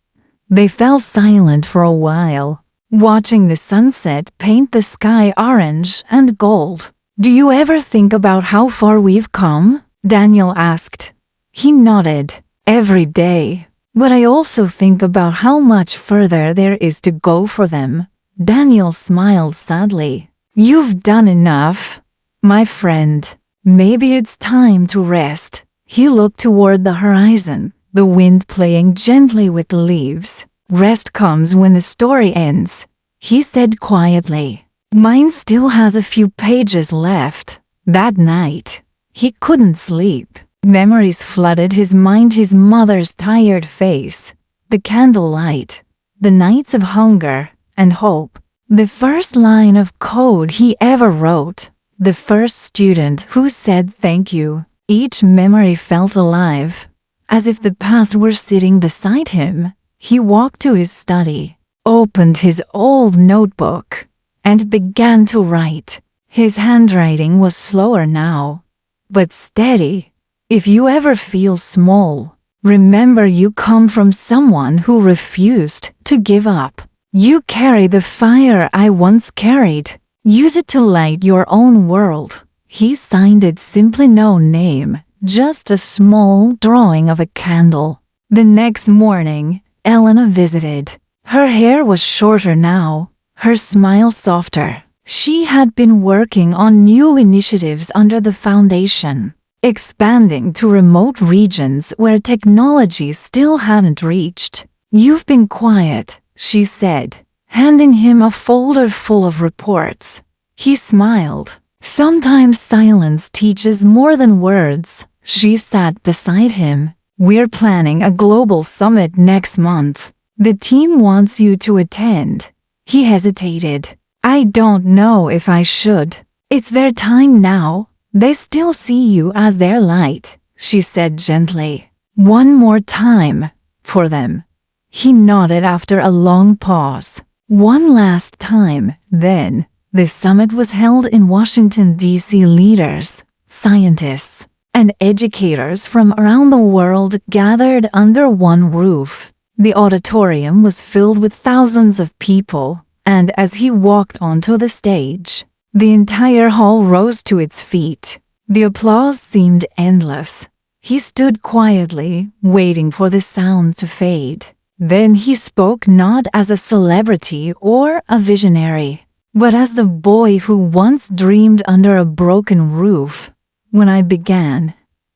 [SPEAKER 1] They fell silent for a while, watching the sunset paint the sky orange and gold. Do you ever think about how far we've come? Daniel asked. He nodded. Every day. But I also think about how much further there is to go for them. Daniel smiled sadly. You've done enough, my friend. Maybe it's time to rest. He looked toward the horizon, the wind playing gently with the leaves. Rest comes when the story ends, he said quietly. Mine still has a few pages left. That night, he couldn't sleep. Memories flooded his mind, his mother's tired face, the candlelight, the nights of hunger and hope, the first line of code he ever wrote, the first student who said thank you. Each memory felt alive, as if the past were sitting beside him. He walked to his study, opened his old notebook, and began to write. His handwriting was slower now, but steady. If you ever feel small, remember you come from someone who refused to give up. You carry the fire I once carried. Use it to light your own world. He signed it simply, no name, just a small drawing of a candle. The next morning, Elena visited. Her hair was shorter now, her smile softer. She had been working on new initiatives under the foundation, expanding to remote regions where technology still hadn't reached. You've been quiet, she said, handing him a folder full of reports. He smiled. Sometimes silence teaches more than words. She sat beside him. We're planning a global summit next month. The team wants you to attend. He hesitated. I don't know if I should. It's their time now. They still see you as their light, she said gently. One more time, for them. He nodded after a long pause. One last time, then. The summit was held in Washington, D.C. Leaders, scientists, and educators from around the world gathered under one roof. The auditorium was filled with thousands of people, and as he walked onto the stage, the entire hall rose to its feet. The applause seemed endless. He stood quietly, waiting for the sound to fade. Then he spoke, not as a celebrity or a visionary, but as the boy who once dreamed under a broken roof. When I began,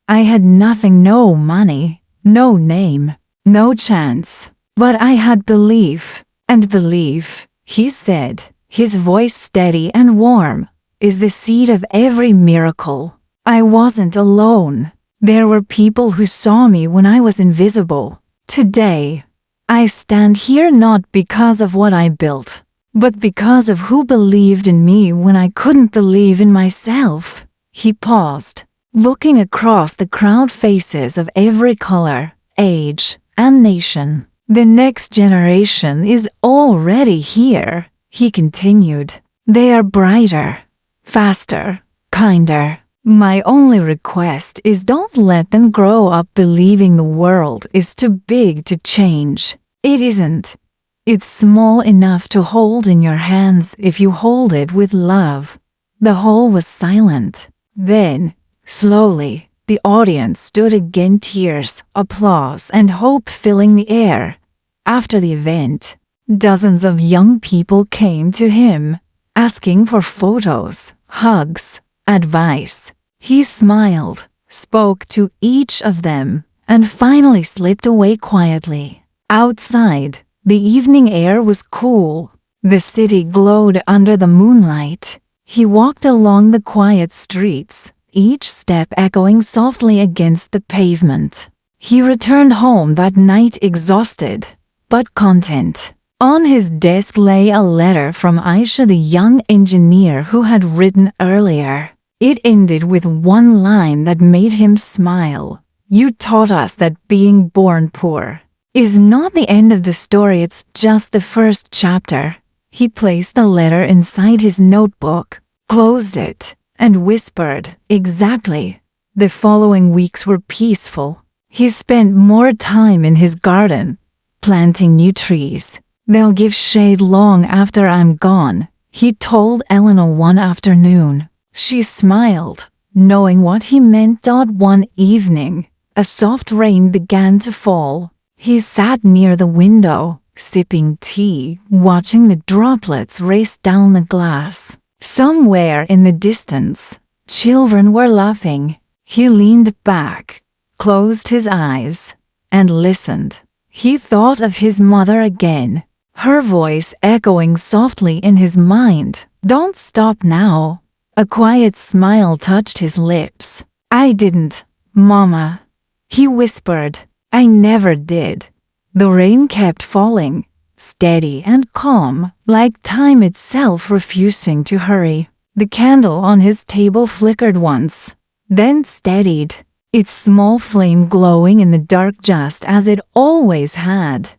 [SPEAKER 1] I had nothing, no money, no name, no chance. But I had belief, and belief, he said, his voice steady and warm, is the seed of every miracle. I wasn't alone. There were people who saw me when I was invisible. Today, I stand here not because of what I built, but because of who believed in me when I couldn't believe in myself. He paused, looking across the crowd, faces of every color, age, and nation. The next generation is already here, he continued. They are brighter, faster, kinder. My only request is don't let them grow up believing the world is too big to change. It isn't. It's small enough to hold in your hands if you hold it with love. The hall was silent. Then, slowly, the audience stood again, tears, applause, and hope filling the air. After the event, dozens of young people came to him, asking for photos, hugs, advice. He smiled, spoke to each of them, and finally slipped away quietly. Outside, the evening air was cool. The city glowed under the moonlight. He walked along the quiet streets, each step echoing softly against the pavement. He returned home that night exhausted, but content. On his desk lay a letter from Aisha, the young engineer who had written earlier. It ended with one line that made him smile. You taught us that being born poor is not the end of the story, it's just the first chapter. He placed the letter inside his notebook, closed it, and whispered, "Exactly." The following weeks were peaceful. He spent more time in his garden, planting new trees. "They'll give shade long after I'm gone," he told Eleanor one afternoon. She smiled, knowing what he meant. One evening, a soft rain began to fall. He sat near the window, sipping tea, watching the droplets race down the glass. Somewhere in the distance, children were laughing. He leaned back, closed his eyes, and listened. He thought of his mother again, her voice echoing softly in his mind. "Don't stop now." A quiet smile touched his lips. "I didn't, Mama," he whispered. "I never did." The rain kept falling, steady and calm, like time itself refusing to hurry. The candle on his table flickered once, then steadied, its small flame glowing in the dark just as it always had.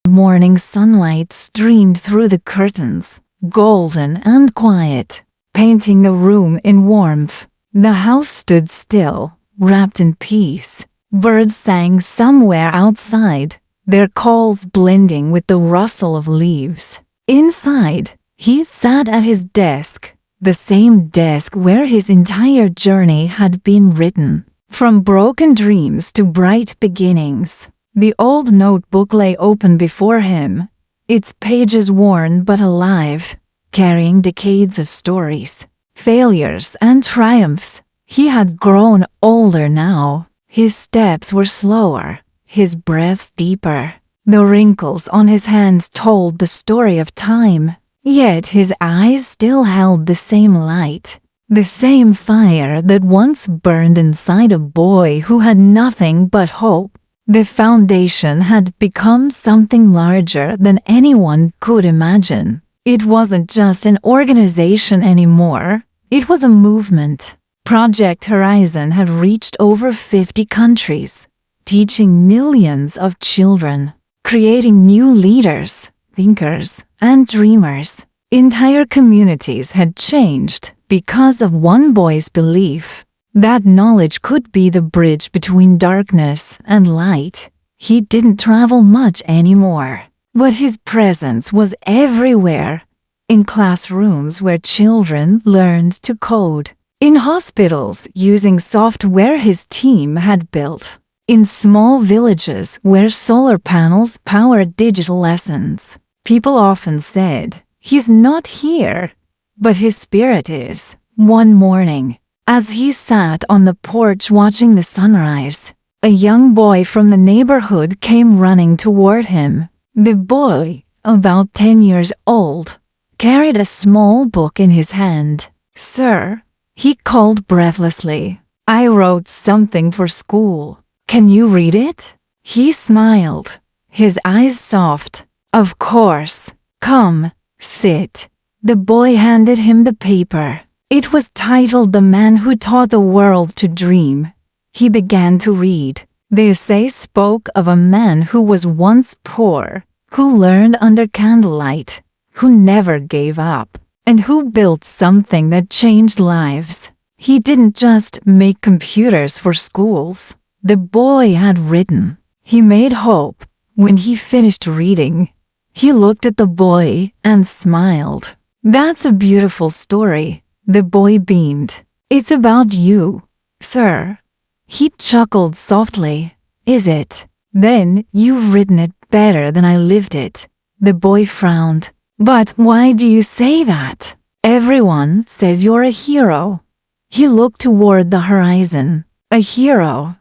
[SPEAKER 1] Morning sunlight streamed through the curtains, golden and quiet, painting the room in warmth. The house stood still, wrapped in peace. Birds sang somewhere outside, their calls blending with the rustle of leaves. Inside, he sat at his desk, the same desk where his entire journey had been written. From broken dreams to bright beginnings. The old notebook lay open before him, its pages worn but alive, carrying decades of stories, failures and triumphs. He had grown older now. His steps were slower, his breaths deeper. The wrinkles on his hands told the story of time, yet his eyes still held the same light, the same fire that once burned inside a boy who had nothing but hope. The foundation had become something larger than anyone could imagine. It wasn't just an organization anymore, it was a movement. Project Horizon had reached over 50 countries, teaching millions of children, creating new leaders, thinkers, and dreamers. Entire communities had changed because of one boy's belief that knowledge could be the bridge between darkness and light. He didn't travel much anymore, but his presence was everywhere. In classrooms where children learned to code, in hospitals using software his team had built, in small villages where solar panels powered digital lessons. People often said, "He's not here," but his spirit is. One morning, as he sat on the porch watching the sunrise, a young boy from the neighborhood came running toward him. The boy, about 10 years old, carried a small book in his hand. "Sir," he called breathlessly, "I wrote something for school. Can you read it?" He smiled, his eyes soft. "Of course. Come, sit." The boy handed him the paper. It was titled "The Man Who Taught the World to Dream." He began to read. The essay spoke of a man who was once poor, who learned under candlelight, who never gave up, and who built something that changed lives. He didn't just make computers for schools. The boy had written. He made hope. When he finished reading, he looked at the boy and smiled. "That's a beautiful story." The boy beamed. "It's about you, sir." He chuckled softly. "Is it? Then you've written it better than I lived it." The boy frowned. "But why do you say that? Everyone says you're a hero." He looked toward the horizon. "A hero?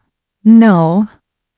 [SPEAKER 1] No.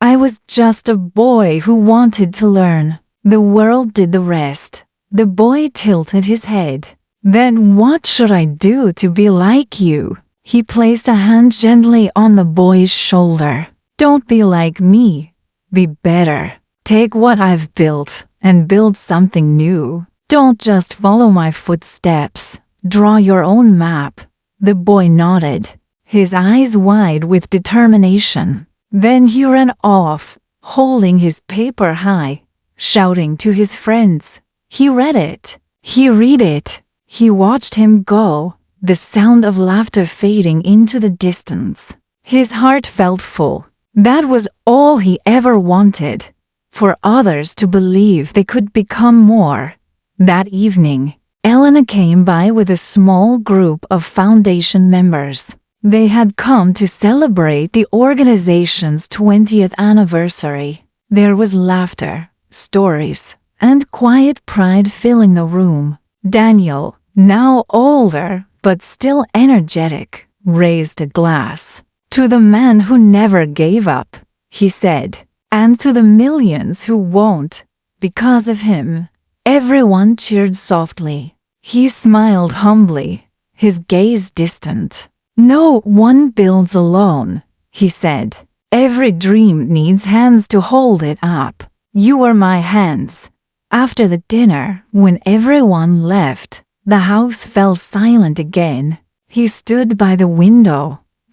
[SPEAKER 1] I was just a boy who wanted to learn. The world did the rest." The boy tilted his head. "Then what should I do to be like you?" He placed a hand gently on the boy's shoulder. "Don't be like me. Be better. Take what I've built and build something new. Don't just follow my footsteps. Draw your own map." The boy nodded, his eyes wide with determination. Then he ran off, holding his paper high, shouting to his friends. He read it. He read it. He watched him go, the sound of laughter fading into the distance. His heart felt full. That was all he ever wanted, for others to believe they could become more. That evening, Elena came by with a small group of foundation members. They had come to celebrate the organization's 20th anniversary. There was laughter, stories, and quiet pride filling the room. Daniel, now older but still energetic, raised a glass. "To the man who never gave up," he said, "and to the millions who won't, because of him." Everyone cheered softly. He smiled humbly, his gaze distant. "No one builds alone," he said. "Every dream needs hands to hold it up. You are my hands." After the dinner, when everyone left, the house fell silent again. He stood by the window,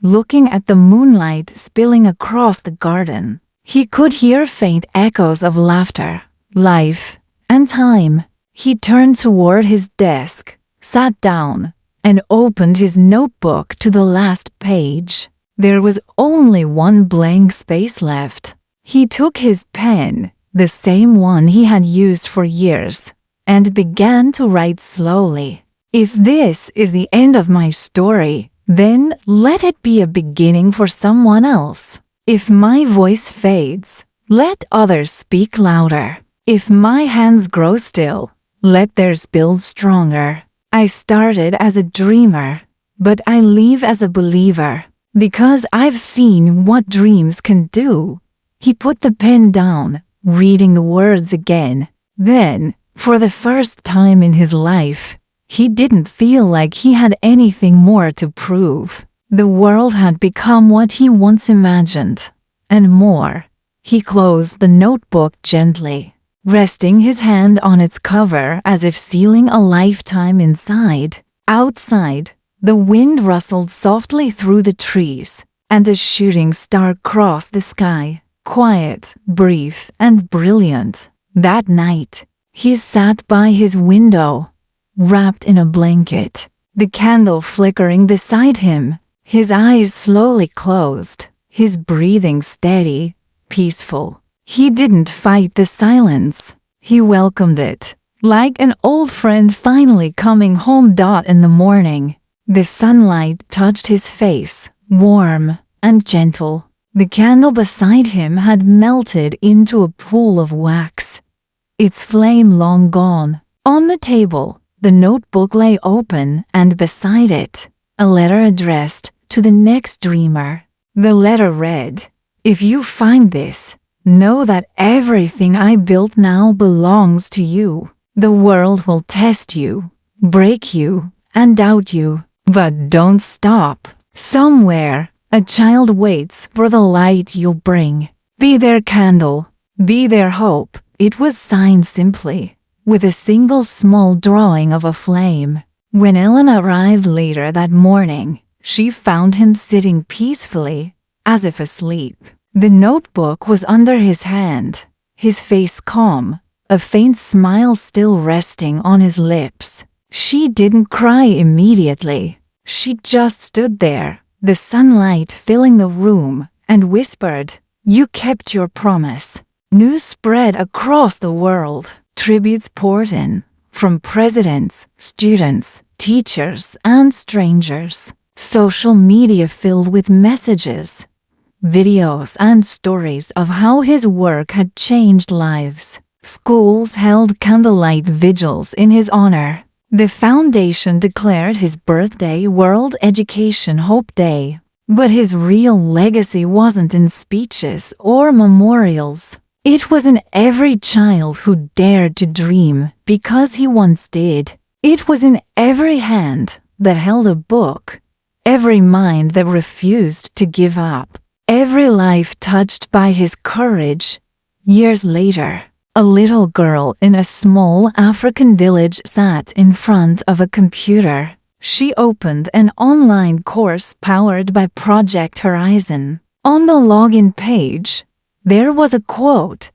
[SPEAKER 1] looking at the moonlight spilling across the garden. He could hear faint echoes of laughter, life, and time. He turned toward his desk, sat down, and opened his notebook to the last page. There was only one blank space left. He took his pen, the same one he had used for years, and began to write slowly. "If this is the end of my story, then let it be a beginning for someone else. If my voice fades, let others speak louder. If my hands grow still, let theirs build stronger. I started as a dreamer, but I leave as a believer, because I've seen what dreams can do." He put the pen down, reading the words again. Then, for the first time in his life, he didn't feel like he had anything more to prove. The world had become what he once imagined, and more. He closed the notebook gently, resting his hand on its cover as if sealing a lifetime inside. Outside, the wind rustled softly through the trees, and a shooting star crossed the sky, quiet, brief, and brilliant. That night, he sat by his window, wrapped in a blanket, the candle flickering beside him, his eyes slowly closed, his breathing steady, peaceful. He didn't fight the silence. He welcomed it, like an old friend finally coming home. In the morning, the sunlight touched his face, warm and gentle. The candle beside him had melted into a pool of wax, its flame long gone. On the table, the notebook lay open, and beside it, a letter addressed to the next dreamer. The letter read, "If you find this, know that everything I built now belongs to you. The world will test you, break you, and doubt you, but don't stop. Somewhere, a child waits for the light you'll bring. Be their candle, be their hope." It was signed simply, with a single small drawing of a flame. When Ellen arrived later that morning, she found him sitting peacefully, as if asleep. The notebook was under his hand, his face calm, a faint smile still resting on his lips. She didn't cry immediately. She just stood there, the sunlight filling the room, and whispered, "You kept your promise." News spread across the world. Tributes poured in, from presidents, students, teachers, and strangers. Social media filled with messages, videos, and stories of how his work had changed lives. Schools held candlelight vigils in his honor. The foundation declared his birthday World Education Hope Day. But his real legacy wasn't in speeches or memorials. It was in every child who dared to dream because he once did. It was in every hand that held a book, every mind that refused to give up, every life touched by his courage. Years later, a little girl in a small African village sat in front of a computer. She opened an online course powered by Project Horizon. On the login page, there was a quote,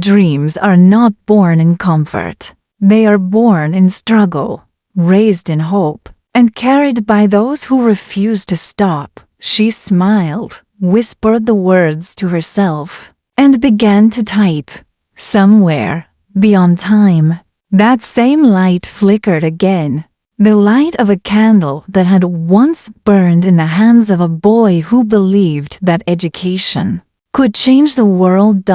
[SPEAKER 1] "Dreams are not born in comfort. They are born in struggle." raised in hope, and carried by those who refused to stop. She smiled, whispered the words to herself, and began to type. Somewhere, beyond time, that same light flickered again. The light of a candle that had once burned in the hands of a boy who believed that education could change the world.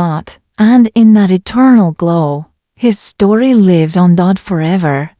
[SPEAKER 1] And in that eternal glow, his story lived on forever.